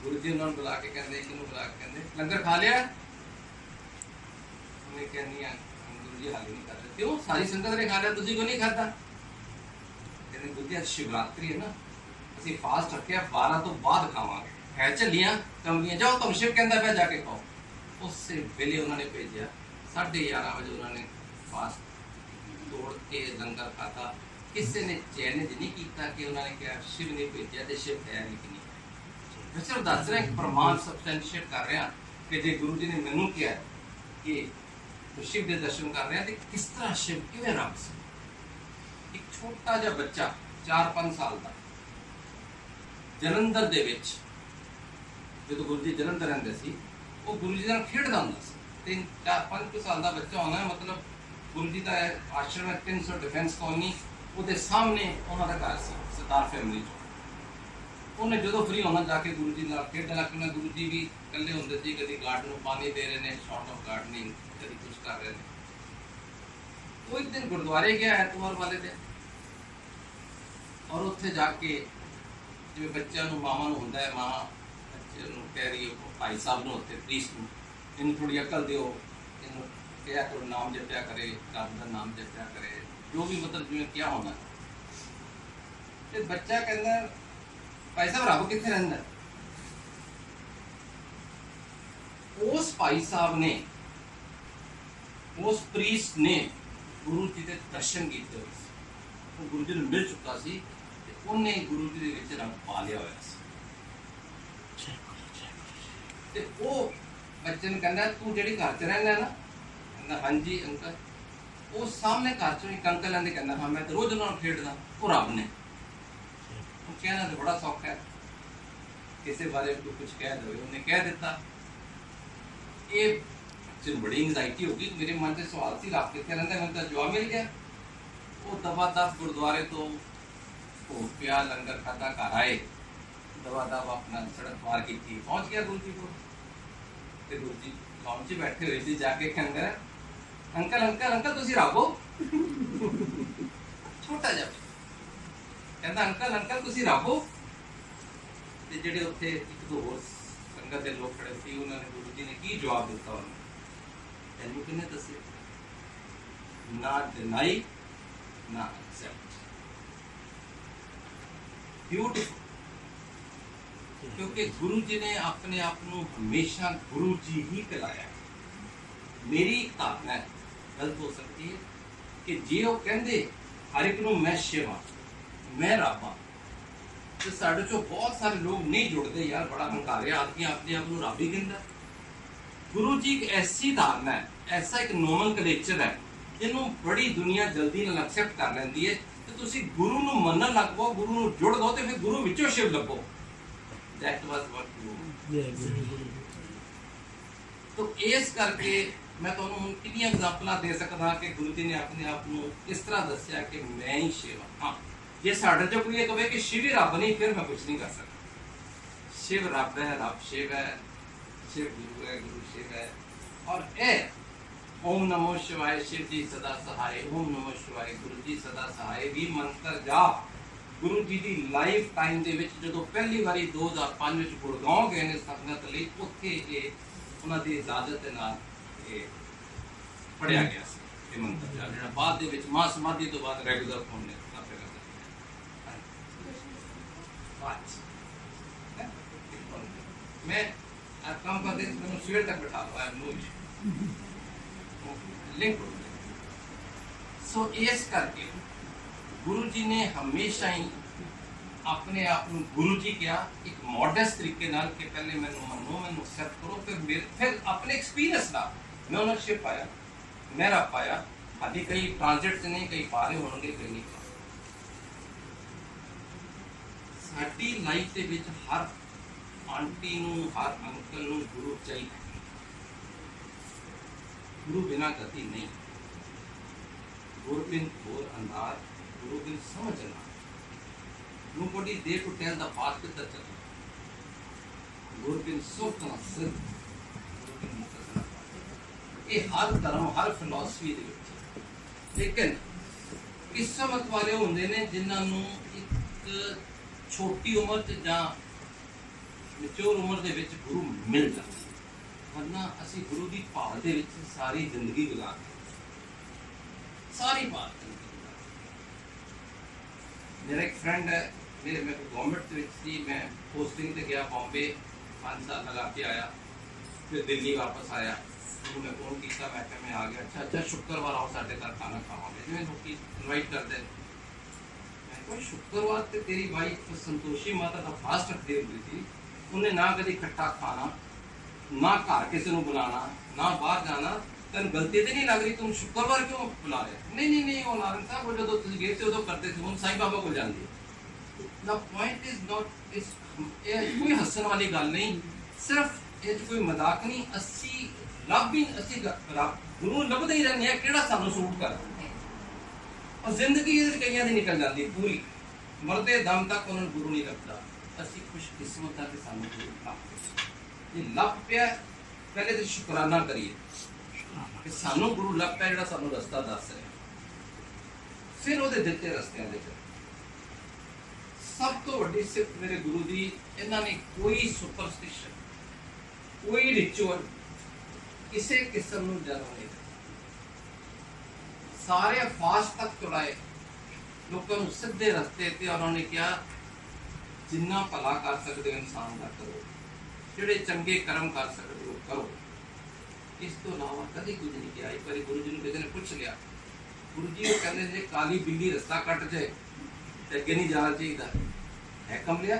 गुरु जी उन्होंने बुला के कहते, बुला के कहते लंगर खा लिया? उन्हें कहनी गुरु गुरु जी हाल नहीं कर रहे क्यों सारी संगत ने खा लिया तुझे क्यों नहीं खाता कहते गुरु जी आज शिवरात्रि है ना ਅਸੀਂ ਫਾਸਟ ਰੱਖਿਆ 12 ਤੋਂ ਬਾਅਦ ਖਾਵਾਂਗੇ ਹੈ ਚੱਲੀਆਂ ਕਮਲੀਆਂ ਜਾਓ ਤੁਮ ਸ਼ਿਵ ਕਹਿੰਦਾ ਪਿਆ ਜਾ ਕੇ ਖਾਓ ਉਸੇ ਵੇਲੇ ਉਹਨਾਂ ਨੇ ਭੇਜਿਆ 11:30 ਵਜੇ ਉਹਨਾਂ ਨੇ ਫਾਸਟ ਤੋੜ ਕੇ ਲੰਗਰ ਖਾਤਾ ਕਿਸੇ ਨੇ ਚੈਲੰਜ ਨਹੀਂ ਕੀਤਾ ਕਿ ਉਹਨਾਂ ਨੇ ਕਿਹਾ ਸ਼ਿਵ ਨੇ ਭੇਜਿਆ ਤੇ ਸ਼ਿਵ ਹੈ ਨਹੀਂ ਕਿ ਨਹੀਂ ਮੈਂ ਸਿਰਫ ਦੱਸ ਰਿਹਾ ਕਿ ਪ੍ਰਮਾਣ ਸਬਸਟੈਂਸ਼ੀਏਟ ਕਰ ਰਿਹਾ ਕਿ ਜੇ ਗੁਰੂ ਜੀ ਨੇ ਮੈਨੂੰ ਕਿਹਾ ਕਿ ਸ਼ਿਵ ਦੇ ਦਰਸ਼ਨ ਕਰ ਰਿਹਾ ਤੇ ਕਿਸ ਤਰ੍ਹਾਂ ਸ਼ਿਵ ਕਿਵੇਂ ਰੱਬ ਸੀ ਇੱਕ ਛੋਟਾ ਜਿਹਾ ਬੱਚਾ 4-5 ਸਾਲ ਦਾ ਜਲੰਧਰ ਦੇ ਵਿੱਚ ਜਦੋਂ ਗੁਰੂ ਜੀ ਜਲੰਧਰ ਰਹਿੰਦੇ ਸੀ ਉਹ ਗੁਰੂ ਜੀ ਨਾਲ ਖੇਡਦਾ ਹੁੰਦਾ ਸੀ 3-4-5 ਸਾਲ ਦਾ ਬੱਚਾ ਹੋਣਾ ਮਤਲਬ ਗੁਰੂ ਜੀ ਦਾ ਆਸ਼ਰਮ 300 ਡਿਫੈਂਸ ਕਾਲੋਨੀ ਉਹਦੇ ਸਾਹਮਣੇ ਉਹਨਾਂ ਦਾ ਘਰ ਸੀ ਸਰਦਾਰ ਫੈਮਿਲੀ ਚ ਉਹਨੇ ਜਦੋਂ ਫ੍ਰੀ ਹੋਣਾ ਜਾ ਕੇ ਗੁਰੂ ਜੀ ਨਾਲ ਖੇਡਣਾ ਕਿ ਗੁਰੂ ਜੀ ਵੀ ਇਕੱਲੇ ਹੁੰਦੇ ਸੀ ਕਦੀ ਗਾਰਡਨ ਨੂੰ ਪਾਣੀ ਦੇ ਰਹੇ ਨੇ ਸ਼ਾਰਟ ਆਫ ਗਾਰਡਨਿੰਗ ਕਦੀ ਕੁਝ ਕਰ ਰਹੇ ਨੇ ਉਹ ਇੱਕ ਦਿਨ ਗੁਰਦੁਆਰੇ ਗਿਆ ਐਤਵਾਰ ਵਾਲੇ ਦਿਨ ਔਰ ਉੱਥੇ ਜਾ ਕੇ ਜਿਵੇਂ ਬੱਚਿਆਂ ਨੂੰ ਮਾਵਾਂ ਨੂੰ ਹੁੰਦਾ ਹੈ ਮਾਂ ਬੱਚੇ ਨੂੰ ਕਹਿ ਰਹੀ ਹੈ ਭਾਈ ਸਾਹਿਬ ਨੂੰ ਉੱਥੇ ਪ੍ਰੀਸਟ ਨੂੰ ਇਹਨੂੰ ਥੋੜ੍ਹੀ ਅਕਲ ਦਿਓ ਇਹਨੂੰ ਕਿਹਾ ਕਰੋ ਨਾਮ ਜਪਿਆ ਕਰੇ ਰੱਬ ਦਾ ਨਾਮ ਜਪਿਆ ਕਰੇ ਜੋ ਵੀ ਮਤਲਬ ਜਿਵੇਂ ਕਿਹਾ ਹੋਣਾ ਤੇ ਬੱਚਾ ਕਹਿੰਦਾ ਭਾਈ ਸਾਹਿਬ ਰੱਬ ਕਿੱਥੇ ਰਹਿੰਦਾ ਉਸ ਭਾਈ ਸਾਹਿਬ ਨੇ ਉਸ ਪ੍ਰੀਸਟ ਨੇ ਗੁਰੂ ਜੀ ਦੇ ਦਰਸ਼ਨ ਕੀਤੇ ਹੋਏ ਸੀ ਉਹ ਗੁਰੂ ਜੀ ਨੂੰ ਮਿਲ ਚੁੱਕਾ ਸੀ ਉਹਨੇ ਗੁਰੂ ਜੀ ਦੇ ਵਿੱਚ ਰੱਬ ਪਾ ਲਿਆ ਹੋਇਆ ਸੀ ਤੇ ਉਹ ਬੱਚੇ ਨੂੰ ਕਹਿੰਦਾ ਤੂੰ ਜਿਹੜੀ ਘਰ 'ਚ ਰਹਿੰਦਾ ਨਾ ਕਹਿੰਦਾ ਹਾਂਜੀ ਅੰਕਲ ਉਹ ਸਾਹਮਣੇ ਘਰ 'ਚੋਂ ਇੱਕ ਅੰਕਲ ਆਂਦੇ ਕਹਿੰਦਾ ਹਾਂ ਮੈਂ ਤਾਂ ਰੋਜ਼ ਉਹਨਾਂ ਨਾਲ ਖੇਡਦਾ ਉਹ ਰੱਬ ਨੇ ਉਹ ਕਹਿਣਾ ਤਾਂ ਬੜਾ ਸੌਖਾ ਹੈ ਕਿਸੇ ਬਾਰੇ ਤੂੰ ਕੁਝ ਕਹਿ ਦੇਵੇ ਉਹਨੇ ਕਹਿ ਦਿੱਤਾ ਇਹ ਬੱਚੇ ਨੂੰ ਬੜੀ ਐਂਜ਼ਾਈਟੀ ਹੋ ਗਈ ਮੇਰੇ ਮਨ 'ਚ ਸਵਾਲ ਸੀ ਰੱਬ ਕਿੱਥੇ ਰਹਿੰਦਾ ਮੈਨੂੰ ਤਾਂ ਜਵਾਬ ਮਿਲ ਗਿਆ ਉਹ ਦਵਾ ਦਫ ਗੁਰਦੁਆਰੇ ਤੋਂ ਉਹ ਪਿਆ ਲੰਗਰ ਖਾਧਾ ਘਰ ਆਏ ਦਵਾ ਦਵ ਆਪਣਾ ਸੜਕ ਪਾਰ ਕੀਤੀ ਪਹੁੰਚ ਗਿਆ ਗੁਰੂ ਜੀ ਕੋਲ ਤੇ ਗੁਰੂ ਜੀ ਲਾਉਣ 'ਚ ਬੈਠੇ ਹੋਏ ਸੀ ਜਾ ਕੇ ਕਹਿੰਦੇ ਅੰਕਲ ਅੰਕਲ ਅੰਕਲ ਤੁਸੀਂ ਰੱਬ ਹੋ ਛੋਟਾ ਜਿਹਾ ਕਹਿੰਦਾ ਅੰਕਲ ਅੰਕਲ ਤੁਸੀਂ ਰੱਬ ਹੋ ਤੇ ਜਿਹੜੇ ਉੱਥੇ ਇੱਕ ਦੋ ਹੋਰ ਸੰਗਤ ਦੇ ਲੋਕ ਖੜੇ ਸੀ ਉਹਨਾਂ ਨੇ ਗੁਰੂ ਜੀ ਨੇ ਕੀ ਜਵਾਬ ਦਿੱਤਾ ਉਹਨੂੰ ਇਹਨੂੰ ਕਿਹਨੇ ਦੱਸਿਆ ਨਾ ਡਿਨਾਈ ਨਾ ਐਕਸੈਪਟ ਬਿਊਟੀਫੁਲ ਕਿਉਂਕਿ ਗੁਰੂ ਜੀ ਨੇ ਆਪਣੇ ਆਪ ਨੂੰ ਹਮੇਸ਼ਾ ਗੁਰੂ ਜੀ ਹੀ ਕਹਿਲਾਇਆ ਮੇਰੀ ਇੱਕ ਧਾਰਨਾ ਹੈ ਗਲਤ ਹੋ ਸਕਦੀ ਹੈ ਕਿ ਜੇ ਉਹ ਕਹਿੰਦੇ ਹਰ ਇੱਕ ਨੂੰ ਮੈਂ ਸ਼ਿਵ ਹਾਂ ਮੈਂ ਰੱਬ ਹਾਂ ਤੇ ਸਾਡੇ ਚੋਂ ਬਹੁਤ ਸਾਰੇ ਲੋਕ ਨਹੀਂ ਜੁੜਦੇ ਯਾਰ ਬੜਾ ਹੰਕਾਰਿਆ ਆਦਮੀ ਆਪਣੇ ਆਪ ਨੂੰ ਰੱਬ ਹੀ ਕਹਿੰਦਾ ਗੁਰੂ ਜੀ ਇੱਕ ਐਸੀ ਧਾਰਨਾ ਹੈ ਐਸਾ ਇੱਕ ਨੋਮਨਕਲੇਚਰ ਹੈ ਜਿਹਨੂੰ ਬੜੀ ਦੁਨੀਆ ਜਲਦੀ ਨਾਲ ਐਕਸੈਪਟ ਕਰ ਲੈਂਦੀ ਹੈ ਤੇ ਤੁਸੀਂ ਗੁਰੂ ਨੂੰ ਮੰਨਣ ਲੱਗ ਪਓ ਗੁਰੂ ਨੂੰ ਜੁੜ ਦੋ ਤੇ ਫਿਰ ਗੁਰੂ ਵਿੱਚੋਂ ਸ਼ਿਵ ਲੱਭੋ that was what you तो ਇਸ ਕਰਕੇ ਮੈਂ ਤੁਹਾਨੂੰ ਹੁਣ ਕਿੰਨੀਆਂ ਐਗਜ਼ਾਮਪਲਾਂ ਦੇ ਸਕਦਾ ਕਿ ਗੁਰੂ ਜੀ ਨੇ ਆਪਣੇ ਆਪ ਨੂੰ ਇਸ ਤਰ੍ਹਾਂ ਦੱਸਿਆ ਕਿ ਮੈਂ ਹੀ ਸ਼ਿਵ ਹਾਂ ਜੇ ਸਾਡੇ ਚੋਂ ਕੋਈ ਇਹ ਕਹੇ ਕਿ ਸ਼ਿਵ ਹੀ ਰੱਬ ਨਹੀਂ ਫਿਰ ਮੈਂ ਕੁਝ ਨਹੀਂ ਕਰ ਸਕਦਾ ਸ਼ਿਵ ਰੱਬ ਹੈ ਰੱਬ ਸ਼ਿਵ ਹੈ ਸ਼ਿਵ ਗੁਰੂ ਹੈ ਗੁਰੂ ਸ਼ਿਵ ਹੈ ਔਰ ਇਹ ओम नमो शिवाय शिव जी सदा सहाय ओम नमो शिवाय गुरु जी सदा सहाय भी मंत्र जाप गुरु जी की लाइफ टाइम ਦੇ ਵਿੱਚ ਜਦੋਂ ਪਹਿਲੀ ਵਾਰੀ 2005 ਵਿੱਚ ਗੁੜਗਾਉਂ ਗਏ ਨੇ ਸੰਗਤ ਲਈ ਉੱਥੇ ਇਹ ਉਹਨਾਂ ਦੀ ਇਜਾਜ਼ਤ ਦੇ ਨਾਲ ਇਹ ਪੜਿਆ ਗਿਆ ਸੀ ਇਹ ਮੰਤਰ ਜਾਪ ਜਿਹੜਾ ਬਾਅਦ ਦੇ ਵਿੱਚ ਮਾਂ ਸਮਾਧੀ ਤੋਂ ਬਾਅਦ ਰੈਗੂਲਰ ਹੋਣ ਨੇ ਕਾਫੀ ਕਰਦਾ ਮੈਂ ਆ ਕੰਮ ਕਰਦੇ ਮੈਨੂੰ ਸਵੇਰ ਤੱਕ ਬਿਠਾ ਲਵਾਇਆ ਨੂੰ लिंक सो इस करके गुरु जी ने हमेशा ही अपने आप को गुरु जी क्या एक मॉडेस्ट तरीके नाल कि पहले मैनू मनो मैनू एक्सेप्ट करो फिर अपने एक्सपीरियंस ना मैं ओनरशिप पाया मेरा पाया अभी कई ट्रांजिट से नहीं कई पा रहे होंगे कई नहीं साडी लाइफ दे विच हर आंटी नू हर अंकल नू गुरु चाहिए गुरु बिना गति नहीं गुरु बिन घोर अंधार गुरु बिन समझना nobody there to tell the path with the channel गुरु बिन सुख ना सिद्ध गुरु बिन मुक्त ना ये हर धर्म हर फिलॉसफी दे विच लेकिन किस्मत वाले होंदे ने जिन्हां नू एक छोटी उम्र च जां मैच्योर उम्र दे विच गुरु मिल जांदा वरना असी गुरु की भाल दे विच सारी जिंदगी गुजार सारी बात मेरा एक फ्रेंड है, मेरे गवर्नमेंट थी, मैं पोस्टिंग से गया बॉम्बे, 5 साल लगा के आया, फिर दिल्ली वापस आया। मैं फोन किया, मैं क्या मैं आ गया, अच्छा शुक्रवार आओ साढ़े घर खाना खावांगे, जिवें लोग इनवाइट करते। मैं कोई शुक्रवार ते तेरी वाइफ संतोषी माता का फास्ट रखती होती थी, उन्हें ना कभी इकट्ठा खाना, ना घर किसी को बुलाना, ना बाहर जाना, तेन गलती तो नहीं लग रही, तुम शुक्रवार क्यों बुला रहे? नहीं वो नारायण साहब, वो जो तुम गए थे उदो करते थे, हम साईं बाबा को जाते। द पॉइंट इज नॉट इस कोई हसन वाली गल नहीं, सिर्फ ये कोई मजाक नहीं। असी रब भी असी गुरु लभदे ही रहने हैं किहड़ा सानू सूट कर, और जिंदगी कई दी निकल जाती पूरी, मरदे दम तक उन्होंने गुरु नहीं लभदा। असी खुशकिस्मत है कि सानू गुरु लभ, ये लभ पिया, पहले तो शुकराना करिए कि सानू गुरु लभ पिया जिहड़ा सानू रस्ता दस रहा, फिर वो दिते रस्तियां दे। सब तो वड्डी सिर्फ मेरे गुरु दी, इन्होंने कोई सुपरस्टिशन, कोई रिचुअल किसी किस्म नूं जन्म नहीं दिता। सारे फास्ट तक चुराए, लोगों को सीधे रस्ते ते, और उन्होंने कहा जिन्ना भला कर सकते हो इंसान का करो, जिहड़े चंगे कर्म कर सकते हो करो, इस तो अलावा कभी कुछ नहीं किया। एक बार गुरु जी ने किसी ने पूछ लिया, गुरु जी वो कहते जे काली बिल्ली रस्ता कट जाए तो अगे नहीं जाना चाहिए, है कमलिया?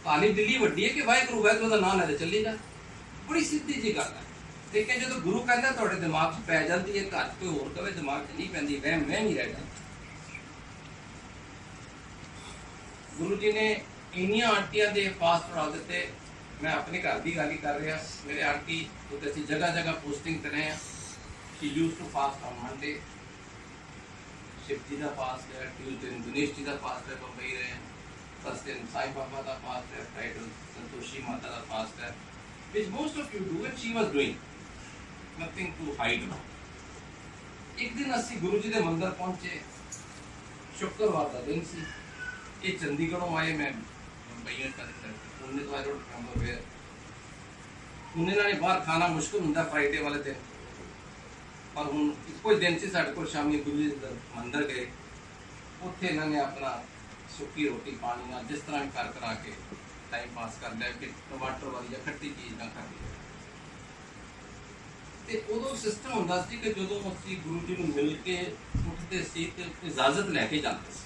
काली बिल्ली वड्डी है कि वाहिगुरू वाहिगुरू का नाम ले चली जा, बड़ी सीधी जी गल है। लेकिन जो गुरु कहता थोड़े दिमाग च पै जाती है, घर कोई होर कहे दिमाग च नहीं पैंदी, वहम ही रह जाता। गुरु जी ने इन्नियां आंटियां दे फास्ट पढ़ा दिते। मैं अपने घर की गल ही कर रहा, मेरे आंटी उत्ते असीं जगह जगह पोस्टिंग कर रहे हैं। She use to fast on Monday, Shiv ji का फास्ट है, ट्यूजडे दिनेश जी का फास्ट है, बम्बई रहे हैं, थर्सडे साईं बाबा का फास्ट है, फ्राइडे संतोषी माता का फास्ट है, which most of you do, and she was doing nothing to hide. एक दिन असी गुरु जी के मंदिर पहुंचे, शुक्रवार का दिन सी, ये चंडीगढ़ों आए, मैं मुंबई का पुणे तो I don't remember where, Pune ने बाहर खाना मुश्किल होंगे फ्राइडे वाले दिन, और हूँ एको दिन से साढ़े को शामी गुरु जी मंदिर गए, उत्थे इन्होंने अपना सुक्की रोटी पानी ना जिस तरह भी कर करा के टाइम पास कर लिया कि टमाटर वाली या खट्टी चीज़ ना खा ली। ਤੇ ਉਦੋਂ ਸਿਸਟਮ ਹੁੰਦਾ ਸੀ ਕਿ ਜਦੋਂ ਅਸੀਂ ਗੁਰੂ ਜੀ ਨੂੰ ਮਿਲ ਕੇ ਉੱਠਦੇ ਸੀ ਤੇ ਇਜਾਜ਼ਤ ਲੈ ਕੇ ਜਾਂਦੇ ਸੀ,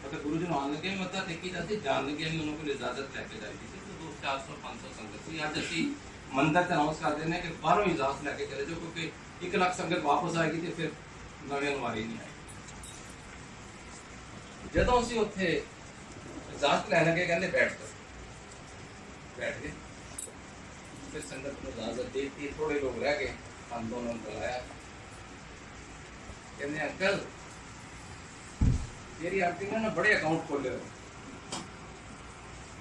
ਮਤਲਬ ਗੁਰੂ ਜੀ ਨੂੰ ਆਉਣ ਲੱਗੇ ਮੱਥਾ ਟੇਕੀ ਜਾਂਦੀ, ਜਾਣ ਲੱਗੇ ਵੀ ਉਹਨਾਂ ਕੋਲ ਇਜਾਜ਼ਤ ਲੈ ਕੇ ਜਾਈਦੀ ਸੀ। ਤੇ 400 500 ਸੰਗਤ ਸੀ। ਅੱਜ ਅਸੀਂ ਮੰਦਰ 'ਚ ਅਨਾਉਂਸ ਕਰ ਦਿੰਦੇ ਕਿ ਬਾਹਰੋਂ ਇਜਾਜ਼ਤ ਲੈ ਕੇ ਚਲੇ ਜਾਓ, ਕਿਉਂਕਿ 1 ਲੱਖ ਸੰਗਤ ਵਾਪਸ ਆਏਗੀ ਤੇ ਫਿਰ ਨਵੇਂ ਵਾਰੀ ਨਹੀਂ ਆਏਗੀ। ਜਦੋਂ ਅਸੀਂ ਉੱਥੇ ਇਜਾਜ਼ਤ ਲੈਣ ਲੱਗੇ ਕਹਿੰਦੇ बैठ गए, फिर संगत को इजाजत दी थी, थोड़े लोग रह गए, हम दोनों को बुलाया, कहते अंकल तेरी आंटी ने ना बड़े अकाउंट खोले हो।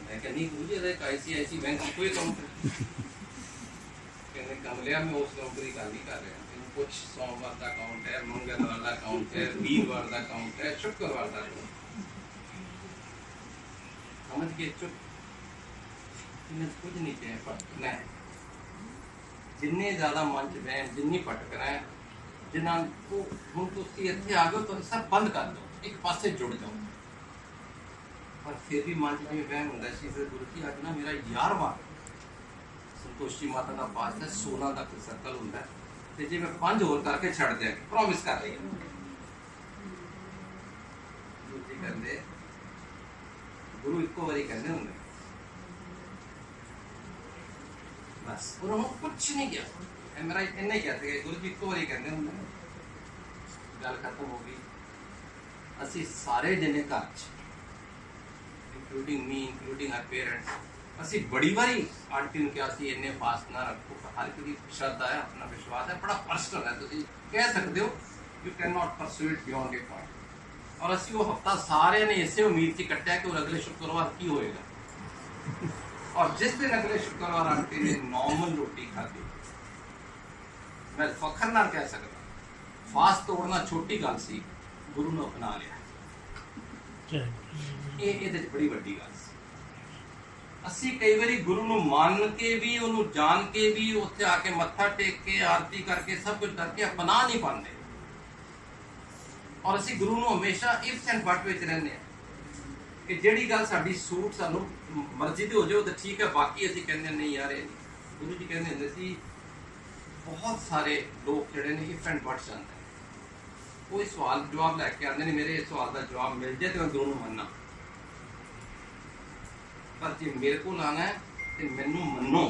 मैं क्या नहीं गुरु जी एक ICICI बैंक कोई अकाउंट है, कहते कमलिया में उस अकाउंट की गल नहीं कर रहे, कुछ सोमवार का अकाउंट है, मंगलवार का अकाउंट है, वीरवार का अकाउंट है, शुक्रवार का अकाउंट, समझ के चुप, कुछ नहीं कहे भटकना है। जिन्ने ज़्यादा मन च बहन जिन्नी भटकना है, जिन्होंने को हूँ तुम इतने आ गए तो सब बंद कर दो, एक पासे जुड़ जाओ। पर फिर भी मन में वहम होंगे सी, फिर गुरु जी अज ना मेरा 11वां संतोषी माता का पास है, 16 तक सर्कल होंगे, तो जे मैं 5 होर करके छड़ दिया प्रॉमिस कर रही हूँ। गुरु जी कहते गुरु एको बारी कहते होंगे बस, उन्होंने कुछ नहीं किया, मेरा इन्ना ही कहते कि गुरु जी एको बारी कहते होंगे, गल खत्म हो गई। असी सारे जने घर including me, including our parents, असी बड़ी बारी आंटी ने कहा सी इन्ने फास्ट ना रखो, हर किसी श्रद्धा है, अपना विश्वास है, बड़ा पर्सनल है, तुम कह सकते हो, you can not pursue it beyond a point. और असी वो हफ्ता सारे ने इसे उम्मीद से कट्टिया कि अगले शुक्रवार की होएगा, और जिस दिन अगले शुक्रवार आंटी ने नॉर्मल रोटी खाधी, मैं फखर ना कह सकता, फास्ट तोड़ना छोटी गल सी, गुरु ने अपना लिया, ये बड़ी वड्डी गल सी। असी कई बारी गुरु नूं मान के भी, उन्होंने जान के भी, उत्थे आके मत्था टेक के आरती करके सब कुछ करके अपना नहीं पाते, ਔਰ ਅਸੀਂ ਗੁਰੂ ਨੂੰ ਹਮੇਸ਼ਾ ਇਫ ਐਂਡ ਬਟ ਵਿੱਚ ਰਹਿੰਦੇ ਹਾਂ ਕਿ ਜਿਹੜੀ ਗੱਲ ਸਾਡੀ ਸੂਟ ਸਾਨੂੰ ਮਰਜ਼ੀ ਤੇ ਹੋ ਜਾਓ ਤਾਂ ਠੀਕ ਹੈ, ਬਾਕੀ ਅਸੀਂ ਕਹਿੰਦੇ ਨਹੀਂ ਯਾਰ ਇਹ ਨਹੀਂ। ਗੁਰੂ ਜੀ ਕਹਿੰਦੇ ਹੁੰਦੇ ਸੀ ਬਹੁਤ ਸਾਰੇ ਲੋਕ ਜਿਹੜੇ ਨੇ ਇਫ ਐਂਡ ਬਟ ਚਾਹੁੰਦੇ ਕੋਈ ਸਵਾਲ ਜਵਾਬ ਲੈ ਕੇ ਆਉਂਦੇ ਨੇ, ਮੇਰੇ ਇਸ ਸਵਾਲ ਦਾ ਜਵਾਬ ਮਿਲ ਜਾਏ ਤੇ ਮੈਂ ਗੁਰੂ ਨੂੰ ਮੰਨਾਂ, ਪਰ ਜੇ ਮੇਰੇ ਕੋਲ ਆਣਾ ਹੈ ਤੇ ਮੈਨੂੰ ਮੰਨੋ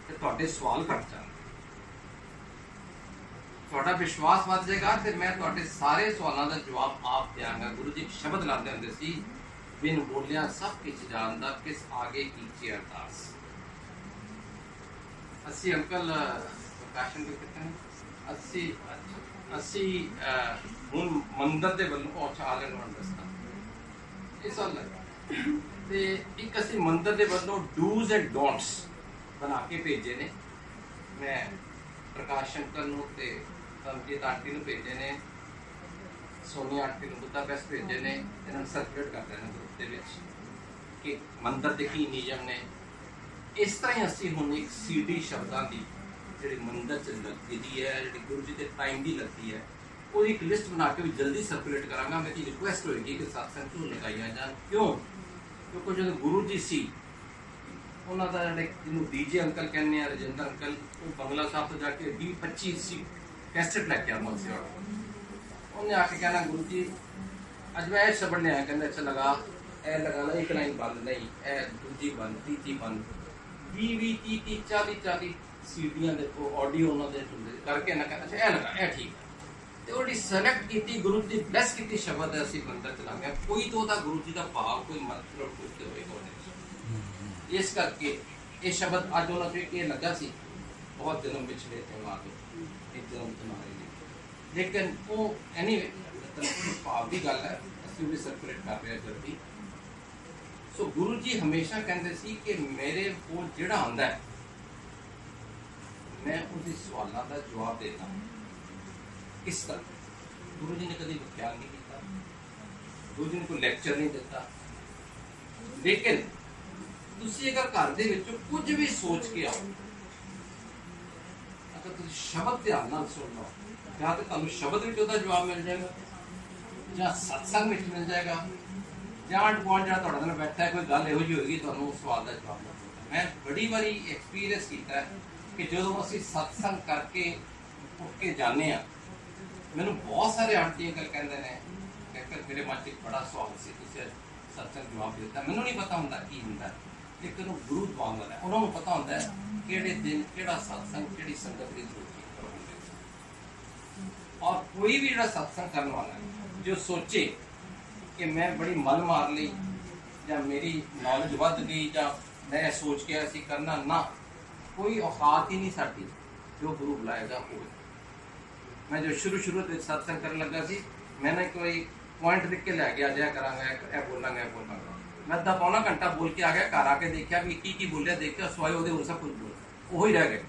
ਤੇ ਤੁਹਾਡੇ ਸਵਾਲ ਘਟ ਜਾਣਗੇ, ਤੁਹਾਡਾ ਵਿਸ਼ਵਾਸ ਵੱਧ ਜਾਏਗਾ ਤੇ ਮੈਂ ਤੁਹਾਡੇ ਸਾਰੇ ਸਵਾਲਾਂ ਦਾ ਜਵਾਬ ਆਪ ਦਿਆਂਗਾ। ਗੁਰੂ ਜੀ ਸ਼ਬਦ ਲਾਉਂਦੇ ਹੁੰਦੇ ਸੀ, ਬਿਨ ਬੋਲਿਆ ਸਭ ਕੁਝ ਜਾਣਦਾ, ਕਿਸ ਆਗੇ ਕੀਚੇ ਅਰਦਾਸ। ਅਸੀਂ ਅੰਕਲ ਪ੍ਰਕਾਸ਼ਨ ਵੀ ਕਿਤੇ ਨੇ ਅਸੀਂ ਹੁਣ ਮੰਦਰ ਦੇ ਵੱਲੋਂ ਪਹੁੰਚਾ ਲੈਣ ਨੂੰ ਦੱਸਦਾ ਇਹ ਸਾਲ ਤੇ ਇੱਕ ਅਸੀਂ ਮੰਦਰ ਦੇ ਵੱਲੋਂ ਡੂਜ਼ ਐਂਡ ਡੋਂਟਸ ਬਣਾ ਕੇ ਭੇਜੇ ਨੇ। ਮੈਂ ਪ੍ਰਕਾਸ਼ ਅੰਕਲ ਨੂੰ ਤੇ ਤਰਨਜੀਤ ਆਂਟੀ ਨੂੰ ਭੇਜੇ ਨੇ, ਸੋਨੀਆ ਆਂਟੀ ਨੂੰ ਬੁੱਧਾਪੈਸਟ ਭੇਜੇ ਨੇ, ਇਹਨਾਂ ਨੂੰ ਸਰਕੂਲੇਟ ਕਰ ਰਹੇ ਨੇ ਗਰੁੱਪ ਦੇ ਵਿੱਚ ਕਿ ਮੰਦਰ ਦੇ ਕੀ ਨਿਯਮ ਨੇ। ਇਸ ਤਰ੍ਹਾਂ ਹੀ ਅਸੀਂ ਹੁਣ ਇੱਕ CD ਸ਼ਬਦਾਂ ਦੀ ਜਿਹੜੀ ਮੰਦਰ 'ਚ ਲੱਗਦੀ ਹੈ, ਜਿਹੜੀ ਗੁਰੂ ਜੀ ਦੇ ਟਾਈਮ ਦੀ ਲੱਗਦੀ ਹੈ, ਉਹ ਇੱਕ ਲਿਸਟ ਬਣਾ ਕੇ ਵੀ ਜਲਦੀ ਸਰਕੂਲੇਟ ਕਰਾਂਗਾ। ਮੇਰੀ ਰਿਕੁਐਸਟ ਹੋਏਗੀ ਕਿ ਸਤਸੰਗ ਕਿਉਂ ਲਗਾਈਆਂ ਜਾਣ। ਕਿਉਂਕਿ ਜਦੋਂ ਗੁਰੂ ਜੀ ਸੀ ਉਹਨਾਂ ਦਾ ਜਿਹੜੇ ਜਿਹਨੂੰ DJ ਅੰਕਲ ਕਹਿੰਦੇ ਆ, ਰਜਿੰਦਰ ਅੰਕਲ, ਉਹ ਬੰਗਲਾ ਸਾਹਿਬ ਤੋਂ ਜਾ ਕੇ 20-25 ਕੈਸਟ ਲੈ ਕੇ ਆਉਂਦਾ ਸੀ। ਉਹਨੇ ਆ ਕੇ ਕਹਿਣਾ ਗੁਰੂ ਜੀ ਅੱਜ ਮੈਂ ਇਹ ਸ਼ਬਦ ਲਿਆ, ਕਹਿੰਦਾ ਅੱਛਾ ਲਗਾ, ਇਹ ਲਗਾ ਲਾ, ਇੱਕ ਲਾਈਨ ਬੰਦ ਨਹੀਂ, ਇਹ ਦੂਜੀ ਬੰਦ, ਤੀਜੀ ਬੰਦ, 20-30 40 ਸੀਡੀਆਂ ਦੇ ਆਡੀਓ ਉਹਨਾਂ ਦੇ ਕਰਕੇ ਨਾ ਕਹਿੰਦਾ ਅੱਛਾ ਇਹ ਲਗਾ, ਇਹ ਠੀਕ ਹੈ। ਤੇ ਉਹਦੀ ਸਿਲੈਕਟ ਕੀਤੀ ਗੁਰੂ ਜੀ ਬਲੈਸ ਕੀਤੀ ਸ਼ਬਦ ਹੈ, ਅਸੀਂ ਮੰਦਰ ਚਲਾਂਗੇ। ਕੋਈ ਤੋਂ ਉਹਦਾ ਗੁਰੂ ਜੀ ਦਾ ਭਾਵ ਕੋਈ ਮਤਲਬ ਕੁਝ ਹੋਏਗਾ ਉਹਦੇ। ਇਸ ਕਰਕੇ ਇਹ ਸ਼ਬਦ ਅੱਜ ਉਹਨਾਂ ਨੂੰ ਇਹ ਲੱਗਾ ਸੀ ਬਹੁਤ ਜਨਮ ਵਿਛੜੇ ਤੇ ਮਾਂ ਤੋਂ ਇੱਕ ਜਨਮ ਤੁਹਾਰੇ ਲਈ, ਲੇਕਿਨ ਉਹ ਐਨੀਵੇ ਭਾਵ ਦੀ ਗੱਲ ਹੈ, ਅਸੀਂ ਵੀ ਸਰਕੂਲੇਟ ਕਰ ਰਹੇ ਹਾਂ ਜਲਦੀ। ਸੋ ਗੁਰੂ ਜੀ ਹਮੇਸ਼ਾ ਕਹਿੰਦੇ ਸੀ ਕਿ ਮੇਰੇ ਕੋਲ ਜਿਹੜਾ ਆਉਂਦਾ ਹੈ ਮੈਂ ਉਹਦੇ ਸਵਾਲਾਂ ਦਾ ਜਵਾਬ ਦੇता हूँ। किस तरह गुरु जी ने कभी विख्यान नहीं किया, गुरु जी ने कोई लैक्चर नहीं दिता, लेकिन तुसी अगर घर दे विचों कुछ भी सोच के आओ, अगर तुसी शब्द ध्यान नाल सुन लो, या तो तुहानूं शब्द विच ओहदा जवाब मिल जाएगा, या सत्संग विच मिल जाएगा, या आंढ गुआंढ जिहड़ा तुहाडे नाल बैठा है कोई गल इहो जी होएगी तुहानूं उस सवाल दा जवाब मिल जाएगा। मैं बड़ी बारी एक्सपीरियंस किया कि जो असीं सत्संग करके उठ के जाने आ, मैंने बहुत सारे आंटी अंकल कहते हैं कहकर मेरे मन च बड़ा सवाल से तुझे सत्संग जवाब देता, मैंने नहीं पता होंगे की होंगे, लेकिन वो गुरु दवांग है, उन्होंने पता होंगे किहड़े दिन किहड़ा सत्संग किहड़ी संगत की जरूरत करोगे। और कोई भी जो सत्संग करने वाला है जो सोचे कि मैं बड़ी मन मार ली या मेरी नॉलेज बढ़ गई या मैं सोच के ऐसी करना ना, कोई औकात ही नहीं साड़ी, जो गुरु बुलाएगा वो। मैं जो शुरू से सत्संग करने लगा सी, मैंने कोई पॉइंट लिख के लै गया जया करांगा, ए बोलांगा, मैं अद्धा पौना घंटा बोल के आ गया, घर आके देखा भी की बोलिया, देखा सवाए वो सब कुछ बोल वही रह गए।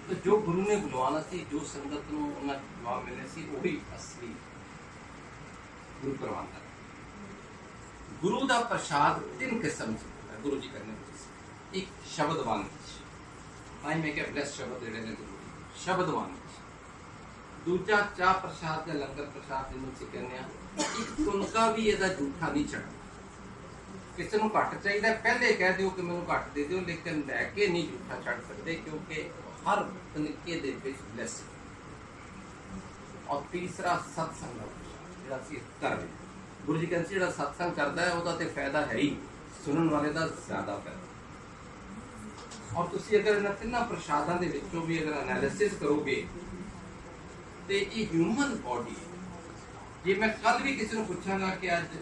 तो जो गुरु ने बुलवाना सी, जो संगत नूं उन्हां जवाब मिलने सी, वही असली गुरु करवांदा। गुरु का प्रसाद 3 किस्म से गुरु जी करने, एक शब्दवान, आई मैं क्या ब्लैस शब्द जिहड़े ने गुरु जी शब्दवान, दूजा चाह प्रसाद या लंगर प्रसाद जिन्हों से कहने, एक तुनका भी यदा झूठा नहीं चढ़ना। किसी को घट चाहिए पहले कह दो कि मैं घट दे दो, लेकिन लैके नहीं झूठा चढ़ सकते, क्योंकि हर तनिके दे विच ब्लैस। और तीसरा सत्संग जिहड़ा असीं कर रहे, गुरु जी कहते जिहड़ा सत्संग करता है उसका तो फायदा है ही, सुनने वाले का ज्यादा फायदा। और तुसीं अगर इन्हां तिन्हां प्रसादां दे विचों भी अगर एनालिसिस करोगे तो ये ह्यूमन बॉडी, जे मैं कल भी किसी को पूछांगा कि अज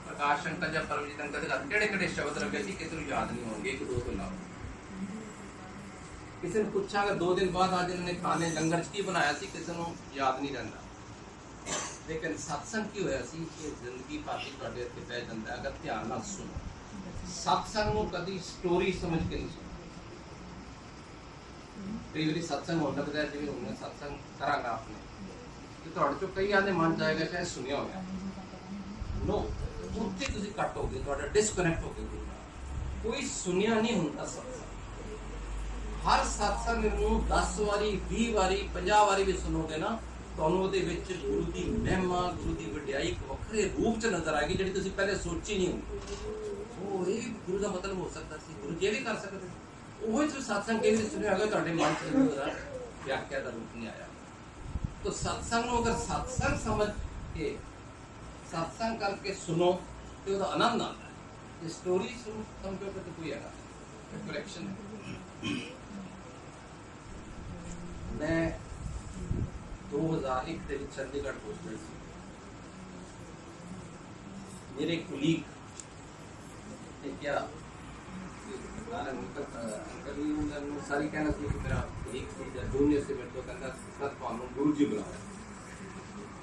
प्रकाश अंकल या परमजीत अंकल के किहड़े किहड़े शब्द रखे सी, किसी को याद नहीं होंगे, 1-2 तो लाओ। किसी को पूछांगा 2 दिन बाद आज इन्होंने खाने लंगर च की बनाया सी, किसी को याद नहीं रहता। लेकिन सत्संग की होया सी कि जिंदगी पाती तुहाडे उत्ते पै जांदा अगर ध्यान नाल सुनो। सत्संग नूं कदी स्टोरी समझ के नहीं सुनो। कई बार सत्संग हो लगता है जिवें हुण सत्संग करांगा आपने तो तुहाडे चों कई आदे मन जाएगा शायद सुनिया होया, नो उत्थे तुसीं कट हो गए, तुहाडा डिसकनेक्ट हो गए गुरु नाल। कोई सुनिया नहीं हुंदा सत्संग। हर सत्संग नूं 10 वारी 20 वारी 50 वारी भी सुनोगे ना ਤੁਹਾਨੂੰ ਉਹਦੇ ਵਿੱਚ ਗੁਰੂ ਦੀ ਮਹਿਮਾ, ਗੁਰੂ ਦੀ ਵਡਿਆਈ ਇੱਕ ਵੱਖਰੇ ਰੂਪ 'ਚ ਨਜ਼ਰ ਆਏਗੀ ਜਿਹੜੀ ਤੁਸੀਂ ਪਹਿਲੇ ਸੋਚੀ ਨਹੀਂ ਹੋਣੀ। ਉਹ ਇਹ ਗੁਰੂ ਦਾ ਮਤਲਬ ਹੋ ਸਕਦਾ ਸੀ, ਗੁਰੂ ਜੀ ਵੀ ਕਰ ਸਕਦੇ। ਉਹ ਹੀ ਤੁਸੀਂ ਸਤਸੰਗ ਕਿਹਦੇ ਸੁਣਿਆ ਹੋਗਾ, ਤੁਹਾਡੇ ਮਨ 'ਚ ਉਹਦਾ ਵਿਆਖਿਆ ਦਾ ਰੂਪ ਨਹੀਂ ਆਇਆ। ਤਾਂ ਸਤਸੰਗ ਨੂੰ ਅਗਰ ਸਤਸੰਗ ਸਮਝ ਕੇ ਸਤਸੰਗ ਕਰਕੇ ਸੁਣੋ ਤੇ ਉਹਦਾ ਆਨੰਦ ਆਉਂਦਾ ਹੈ। ਸਟੋਰੀ ਸਮਝੋ ਕਿ ਕੋਈ ਹੈਗਾ ਕਲੈਕਸ਼ਨ ਹੈ। मैं 2001 ਦੇ ਵਿੱਚ ਚੰਡੀਗੜ੍ਹ ਪਹੁੰਚਿਆ ਸੀ। ਮੇਰੇ ਕੁਲੀਗ ਨੇ ਕਿਹਾ ਕभी उन्होंने सारी कहना ਸੀ ਕਿ ਮੇਰਾ ਇੱਕ ਸੀ ਜਾਂ ਜੂਨੀਅਰ ਸੀ, ਮੇਰੇ ਤੋਂ ਕਹਿੰਦਾ ਸਰ ਤੁਹਾਨੂੰ ਗੁਰੂ ਜੀ ਬੁਲਾਇਆ।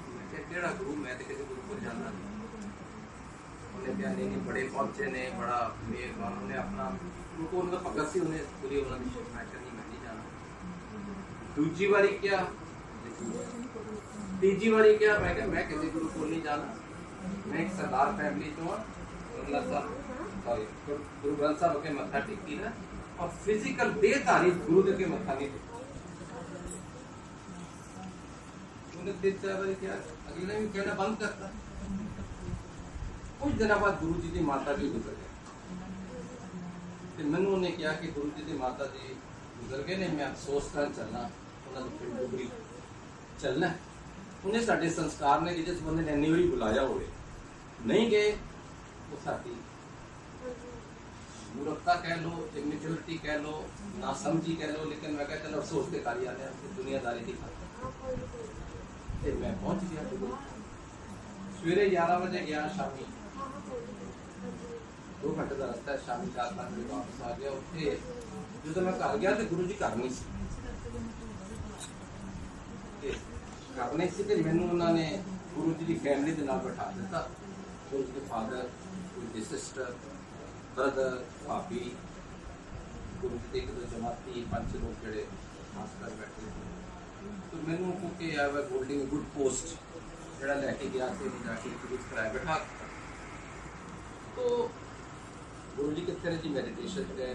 ਮੈਂ ਕਿਹਾ ਕਿਹੜਾ ਗੁਰੂ, ਮੈਂ ਤੇ ਕਿਸੇ ਗੁਰੂ ਕੋਲ ਜਾਣਾ ਨਹੀਂ। ਉਹਨੇ ਕਿਹਾ ਨਹੀਂ ਬੜੇ ਪਹੁੰਚੇ ਨੇ, ਬੜਾ ਮਿਹਰਬਾਨ। ਉਹਨੇ ਆਪਣਾ ਉनको उनका भगत सी उन्हें पूरी उन्होंने मैं करनी, मैं नहीं जाना। दूसरी बारी क्या, तीसरी बारी क्या, मैं क्या मैं किसी गुरु को नहीं जाना। मैं एक सरदार फैमिली तो गुरु ग्रंथ साहब के मत्था टेकी ना, और फिजिकल देहधारी गुरु के मत्था नहीं टेका। उन्हें तीन चार बारी क्या, अगले भी कहना बंद करता। कुछ दिन बाद गुरु जी की माता भी गुजर गए। मैनू उन्हें कहा कि गुरु जी की माता जी गुजर गए ने, मैं अफसोस कर चलना, उन्होंने पिंड डुगरी चलना। उन्हें साढ़े संस्कार ने जिस बंदे ने इन्नी बारी बुलाया हो नहीं गए, वो साड़ी मूर्खता कह लो, इमेच्योरिटी कह लो, ना समझी कह लो, लेकिन मैं कहता चलो अफसोस के कार्य आने दुनियादारी की खाते। मैं पहुंच गया सवेरे 11 बजे गया, शामी 2 घंटे का रास्ता है, शामी 4-5 बजे वापस आ गया। उत्थे जो मैं घर गया तो गुरु जी घर नहीं सी, घर नहीं सी। मैनू उन्होंने गुरु जी की फैमिली के नाल बैठा दिता। गुरु जी के फादर, गुरु जी सिस्टर, ब्रदर, भाभी, गुरु जी के 1-2 जमाती 5 लोग जोड़े खासकर बैठे। तो मैनू क्योंकि होल्डिंग गुड पोस्ट जोड़ा लैके गया तो जाके इंट्रोड्यूस कराया, बैठा। तो गुरु जी कितने जी मेडिटेशन गए,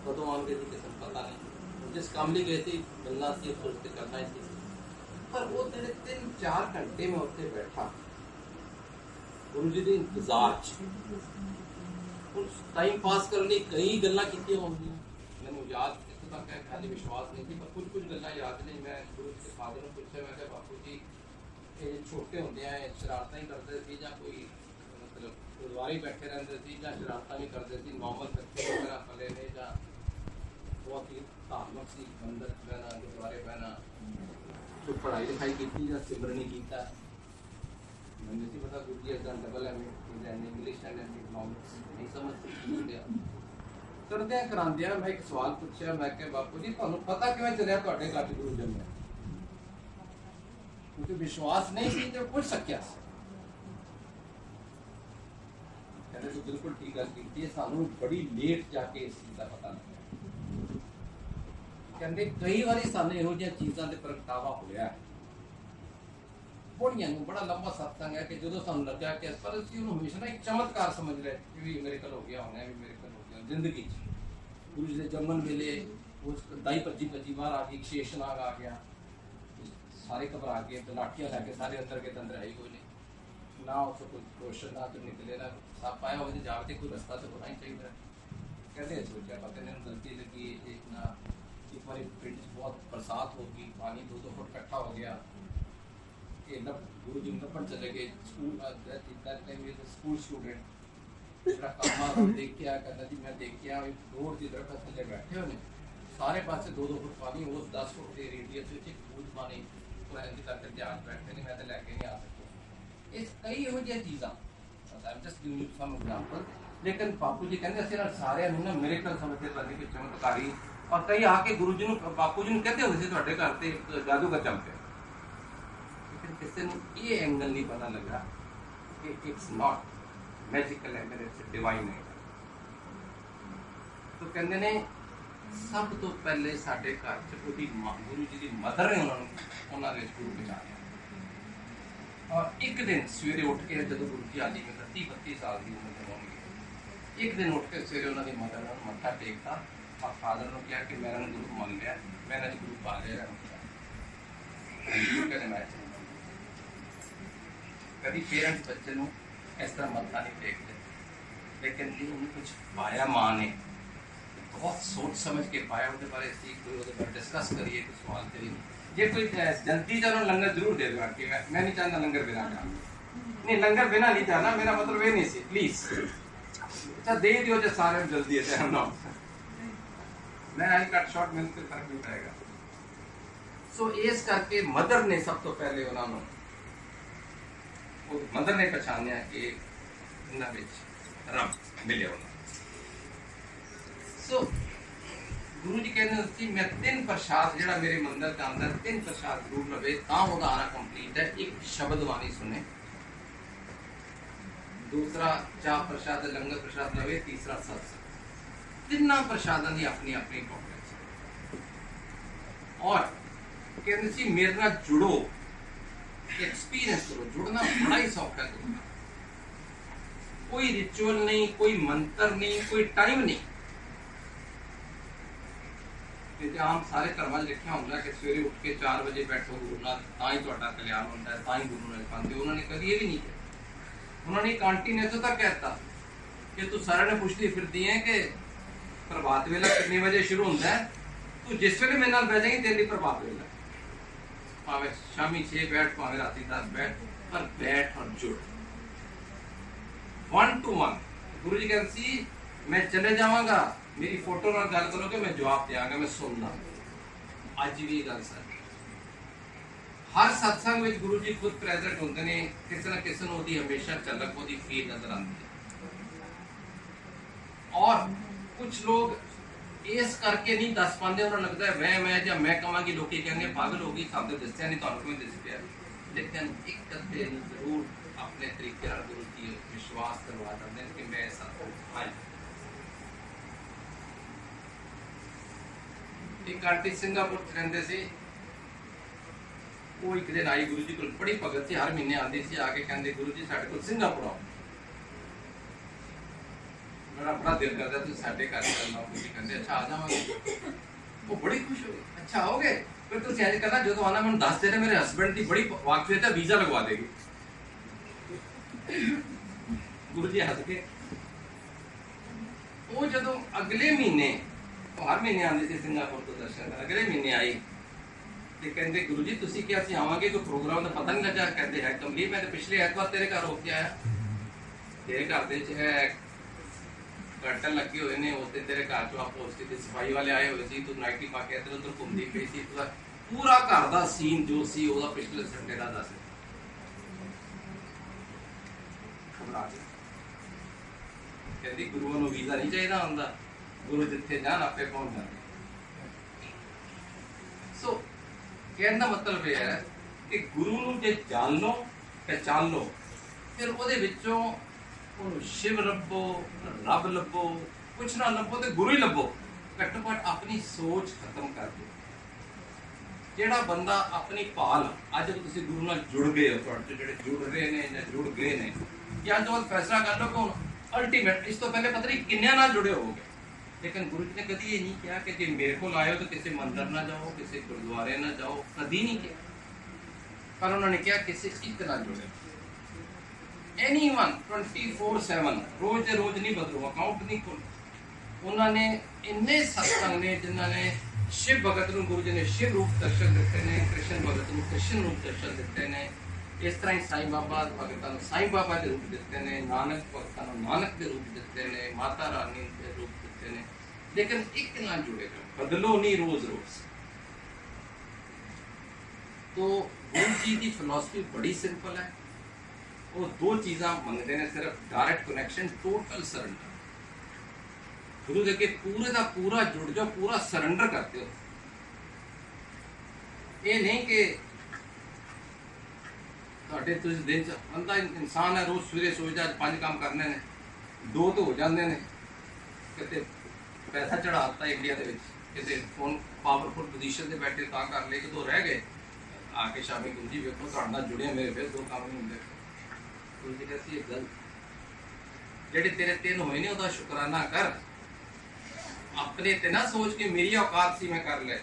कदों आएंगे जी किसी को पता नहीं। जिस काम लिए गए थे मिलना सी, सोचते करना ही थी। पर वो तेरे 3-4 घंटे में उत्ते बैठा गुरु जी के इंतजार टाइम पास करने कई गल्लां कीतियां होंगी। मैनू याद इत्थों तक है, खाली विश्वास नहीं थी, पर कुछ गल्लां याद नहीं। मैं गुरु जी के फादर ने पूछा, मैं कहा बापू जी ये छोटे होंदे शरारतां ही करते थे या कोई मतलब गुरुद्वारे बैठे रहते थे या शरारतां भी करते थे, नॉर्मल बच्चे वगैरह पले ने या बहुत ही धार्मिक सी, मंदिर बहना, गुरुद्वारे बहना, तो पढ़ाई लिखाई की या सिमरन ही किया। मैंने नहीं पता गुरु जी इधर double M English and economics नहीं समझ करदे करांदे। मैं एक सवाल पूछा, मैं क्या बापू जी तुहानू पता किवें चलिया तुहाडे घर गुरु जन्मे? क्योंकि विश्वास नहीं सी तो पूछ सकिया। कहते तो बिल्कुल ठीक गल कीती है, सानू बड़ी लेट जाके इस चीज़ का पता लगा। कहते कई बारी सानू इहो जिहियां चीज़ां ते प्रगटावा होया है। बड़ियां बड़ा लंबा सत्संग है कि जो सानू लगा कि पर असीं उहनूं हमेशा ना एक चमत्कार समझ रहे कि भी मेरेकल हो गया होना, भी मेरेकल हो गया जिंदगी गुरु जी के जमन वेले उस दाई भज्जी बाहर आ गई, शेषनाग आ गया, सारे घबरा गए, लाठियां लैके सारे अंदर के अंदर आई कोई नहीं ना, उसको कोई रोशन ना तो निकले ना सप आया हो जाके कोई रास्ता तो होना ही चाहिए। कहते सोचा पता नहीं गलती लगी एक ना, एक बार पिंड बहुत बरसात होगी, पानी 2-2 फुट इकट्ठा हो गया कि गुरु जी नपन चले गए। स्कूल स्टूडेंट काम देख के आया कहता जी मैं देख के आया रोड की दरख्त थले बैठे होने सारे पास 2-2 फुट पानी, वो 10 फुट के रेडियस में बूंद पानी करके ध्यान बैठे नहीं, मैं तो लैके नहीं आ सकता। इस कई हो चीज़ा just give you some example. लेकिन बापू जी कहते असं सारे ना मिरेकल समझते लगे कि चमत्कारी, और कई आके गुरु जी बापू जी कहते होंगे तुहाडे घर ते जादूगर चल पे, लेकिन किसी को ये एंगल नहीं पता लगा कि it's not magical angle, it's divine angle. तो कहते ने सब तो पहले साडे घर च गुरु जी की मदर ने उन्होंने गुरु पहुँचाया। और एक दिन सवेरे उठ के जो गुरु जी आज में 30-32 साल की उम्र में होंगे, एक दिन उठ के सवेरे उन्होंने मदर ने मत्था टेकता और फादर ने कहा कि मेरा गुरु मान लिया, मैंने गुरु पा लिया। कहने मैं कभी पेरेंट्स बच्चे ਨੂੰ ਇਸ ਤਰ੍ਹਾਂ ਮੱਥਾ ਨਹੀਂ ਟੇਕਦੇ, लेकिन जी ਉਹਨੂੰ कुछ पाया माँ ने बहुत सोच समझ के पाया, ਉਹਦੇ ਬਾਰੇ ਅਸੀਂ ਕੋਈ ਉਹਦੇ ਬਾਰੇ डिस्कस करिए, कोई सवाल करिए। ਜੇ ਕੋਈ ਜਲਦੀ ਚਲੋ ਲੰਗਰ ਜ਼ਰੂਰ ਦੇ ਦਿਓ ਕਿ मैं नहीं चाहता लंगर बिना का, नहीं लंगर बिना नहीं चाहना, मेरा मतलब ये नहीं सी प्लीज अच्छा दे दियो जो सारे जल्दी है हम ना मैं आई कट शॉट में कोई फर्क नहीं पड़ेगा। सो इस करके मदर ने सब तो पहले उन्होंने मदर ने पछानिया कि इन्हां विच रब मिले उन्होंने। सो गुरु जी कहते सी मैं 3 प्रसाद जिहड़ा मेरे मंदिर का आंदा 3 प्रसाद जरूर लवे तां ओहदा आना कंप्लीट है। एक शब्द बाणी सुने, दूसरा 4 प्रसाद लंगर प्रसाद लवे, तीसरा सत्संग। तिना प्रसादां दी अपनी अपनी टॉपिक और कहते सी मेरे नाल जुड़ो, एक्सपीरियंस करो। जुड़ना बड़ा ही सौखा है, कोई रिचुअल नहीं, कोई मंत्र नहीं, कोई टाइम नहीं। आम सारे धर्मां लिखा होंगे कि सवेरे उठ के 4 बजे बैठो गुरु नाल तां ही तुहाडा कल्याण होंदा है, तां ही गुरु नाल पांदे। उन्होंने कभी ये भी नहीं किया, उन्होंने कंटिन्यूस तक कहता कि तू सारे ने पुछदी फिरदी है कि प्रभात वेला कितने बजे शुरू होंदा है, तू जिस वेले मेरे नाल बैठ जाएगी तेरे लिए प्रभात वेला, भावें शामी 6 बैठ भावें राती 10 बैठ, पर बैठ और जुड़ 1 to 1। गुरु जी कहते सी मैं चले जावांगा, मेरी फोटो नाल गल करोगे, मैं जवाब देंगा, मैं सुनना। अज भी गल सच, हर सत्संग में गुरु जी खुद प्रेजेंट होंगे ने, किसी ना किसी को ओदी हमेशा झलक ओदी फील नजर आती है। और कुछ लोग इस करके नहीं दस पाते, उन्हें लगता है मैं जब मैं कहांगी लोग कहेंगे पागल होगी, सामने दसिया नहीं, तुहानू कोई दस पाया। लेकिन एक अद्धे जरूर अपने तरीके नाल गुरु जी विश्वास करवा देंगे कि मैं सत्संग आई। एक आंटी सिंगापुर रहते थे, वो एक दिन आई गुरु जी को, बड़ी भगत से हर महीने आती सी, आके कहते गुरु जी साडे कोल सिंगापुर आओ, मेरा बड़ा दिल करता तुम साडे घर चलना। गुरु जी कहते अच्छा आ जावांगे। वो बड़ी खुश हो गई, अच्छा आओगे, फिर तुम इंज करना जो आना मैं दस देना, मेरे हस्बैंड की बड़ी वाकफियत है, वीजा लगवा देगी। गुरु जी हस के वो जो अगले महीने, हर महीने आती थी सिंगापुर तो दर्शन, अगले महीने आई ते कहते गुरु जी तुसी क्या सी आवांगे, कोई प्रोग्राम का पता नहीं लगा। कहते है कमली मैं तो पिछले ऐतवार तेरे घर हो के आया, तेरे घर दे है कर्टन लगे हुए ने, उससे तेरे घर चो आप पोस्ट की सफाई वाले आए हुए सी, तू नाइटी पा के इधर उधर घूमती पई सी, पूरा घर का सीन जो सी ओदा पिछले संडे का दस घबरा गई। कहती गुरुओं को वीजा नहीं चाहिए होंदा, गुरु जिथे जान आपे पहुंच जाते। सो कहने का मतलब यह है कि गुरु नूं जे जान लो, पहचान लो, फिर ਉਹਦੇ ਵਿੱਚੋਂ ਉਹਨੂੰ शिव ਲੱਭੋ, रब ਲੱਭੋ, कुछ ना ਲੱਭੋ ਤੇ गुरु ही ਲੱਭੋ। ਘੱਟੋ ਘੱਟ अपनी सोच खत्म कर दो। ਜਿਹੜਾ ਬੰਦਾ अपनी ਭਾਲ ਅੱਜ ਤੁਸੀਂ ਗੁਰੂ ਨਾਲ ਜੁੜ ਗਏ ਹੋ, ਤੁਹਾਡੇ ਜਿਹੜੇ ਜੁੜ ਰਹੇ ਨੇ ਜਾਂ ਜੁੜ ਗਏ ਨੇ, ਜਾਂ ਤੋਂ फैसला कर लो कि ਹੁਣ अल्टीमेट इस तो पहले पता नहीं किन्ने नाल जुड़े होगे। लेकिन गुरु जी ने कभी ये नहीं किया कि जे मेरे को आए हो तो किसी मंदिर ना जाओ, किसी गुरुद्वारे ना जाओ, कभी नहीं किया। पर उन्होंने क्या किसी एक नाल जुड़े, एनीवन 24/7, रोज रोज नहीं बदलो, अकाउंट नहीं खोलो। उन्होंने इन्ने सत्संग ने जिन्होंने शिव भगत नूं गुरु जी ने शिव रूप दर्शन दिते ने, कृष्ण भगत नूं कृष्ण रूप दर्शन दिते ने, इस तरह ही साईं बाबा भगतां नूं साईं बाबा के रूप दिते ने, नानक भगतां नूं नानक के रूप दिते ने, माता रानी के रूप दिते ने। लेकिन एक ना जुड़ेगा, बदलो नहीं रोज रोज। तो गुरु जी की फिलॉसफी बड़ी सिंपल है, वो 2 चीज़ां मंगते हैं सिर्फ, डायरेक्ट कनेक्शन, टोटल सरेंडर। गुरु जी के पूरे का पूरा जुड़ जाओ, पूरा सरेंडर करते हो। ये नहीं कि दिन बंदा इंसान है, रोज सवेरे सोचता 5 काम करने ने, 2 तो हो जाते हैं, कितने पैसा चढ़ाता इंडिया के कितने फोन पावरफुल पोजीशन से बैठे ता कर ले, 1-2 रह गए, आके शामी गुरु जी वेखो तुहाडे नाल जुड़े, मेरे फिर 2 काम नहीं होंगे। गुरु जी कहती है गलत, जेडे तेरे 3 होए ने उहदा शुकराना कर, अपने ते ना सोच के मेरी औकात सी मैं कर ले,